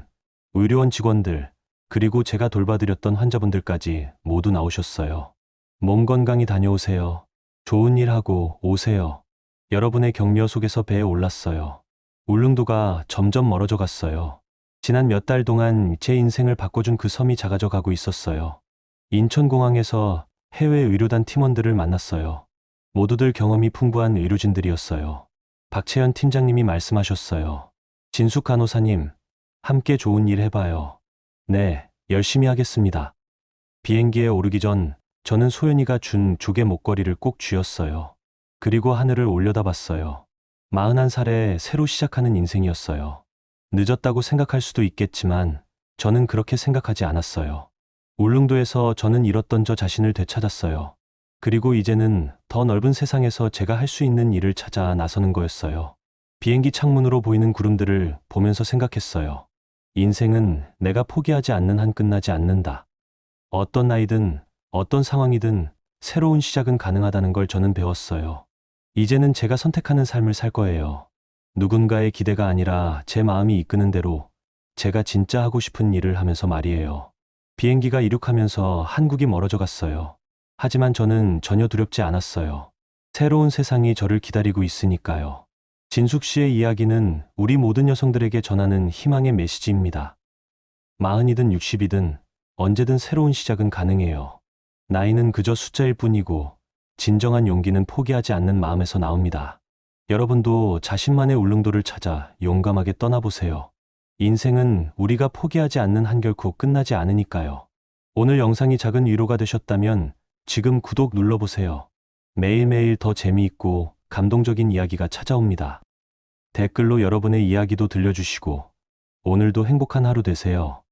의료원 직원들, 그리고 제가 돌봐드렸던 환자분들까지 모두 나오셨어요. 몸 건강히 다녀오세요. 좋은 일 하고 오세요. 여러분의 격려 속에서 배에 올랐어요. 울릉도가 점점 멀어져 갔어요. 지난 몇 달 동안 제 인생을 바꿔준 그 섬이 작아져 가고 있었어요. 인천공항에서 해외 의료단 팀원들을 만났어요. 모두들 경험이 풍부한 의료진들이었어요. 박채연 팀장님이 말씀하셨어요. 진숙 간호사님, 함께 좋은 일 해봐요. 네, 열심히 하겠습니다. 비행기에 오르기 전 저는 소연이가 준 조개 목걸이를 꼭 쥐었어요. 그리고 하늘을 올려다봤어요. 41살에 새로 시작하는 인생이었어요. 늦었다고 생각할 수도 있겠지만 저는 그렇게 생각하지 않았어요. 울릉도에서 저는 잃었던 저 자신을 되찾았어요. 그리고 이제는 더 넓은 세상에서 제가 할 수 있는 일을 찾아 나서는 거였어요. 비행기 창문으로 보이는 구름들을 보면서 생각했어요. 인생은 내가 포기하지 않는 한 끝나지 않는다. 어떤 나이든 어떤 상황이든 새로운 시작은 가능하다는 걸 저는 배웠어요. 이제는 제가 선택하는 삶을 살 거예요. 누군가의 기대가 아니라 제 마음이 이끄는 대로 제가 진짜 하고 싶은 일을 하면서 말이에요. 비행기가 이륙하면서 한국이 멀어져 갔어요. 하지만 저는 전혀 두렵지 않았어요. 새로운 세상이 저를 기다리고 있으니까요. 진숙 씨의 이야기는 우리 모든 여성들에게 전하는 희망의 메시지입니다. 40이든 60이든 언제든 새로운 시작은 가능해요. 나이는 그저 숫자일 뿐이고 진정한 용기는 포기하지 않는 마음에서 나옵니다. 여러분도 자신만의 울릉도를 찾아 용감하게 떠나보세요. 인생은 우리가 포기하지 않는 한 결코 끝나지 않으니까요. 오늘 영상이 작은 위로가 되셨다면 지금 구독 눌러보세요. 매일매일 더 재미있고 감동적인 이야기가 찾아옵니다. 댓글로 여러분의 이야기도 들려주시고 오늘도 행복한 하루 되세요.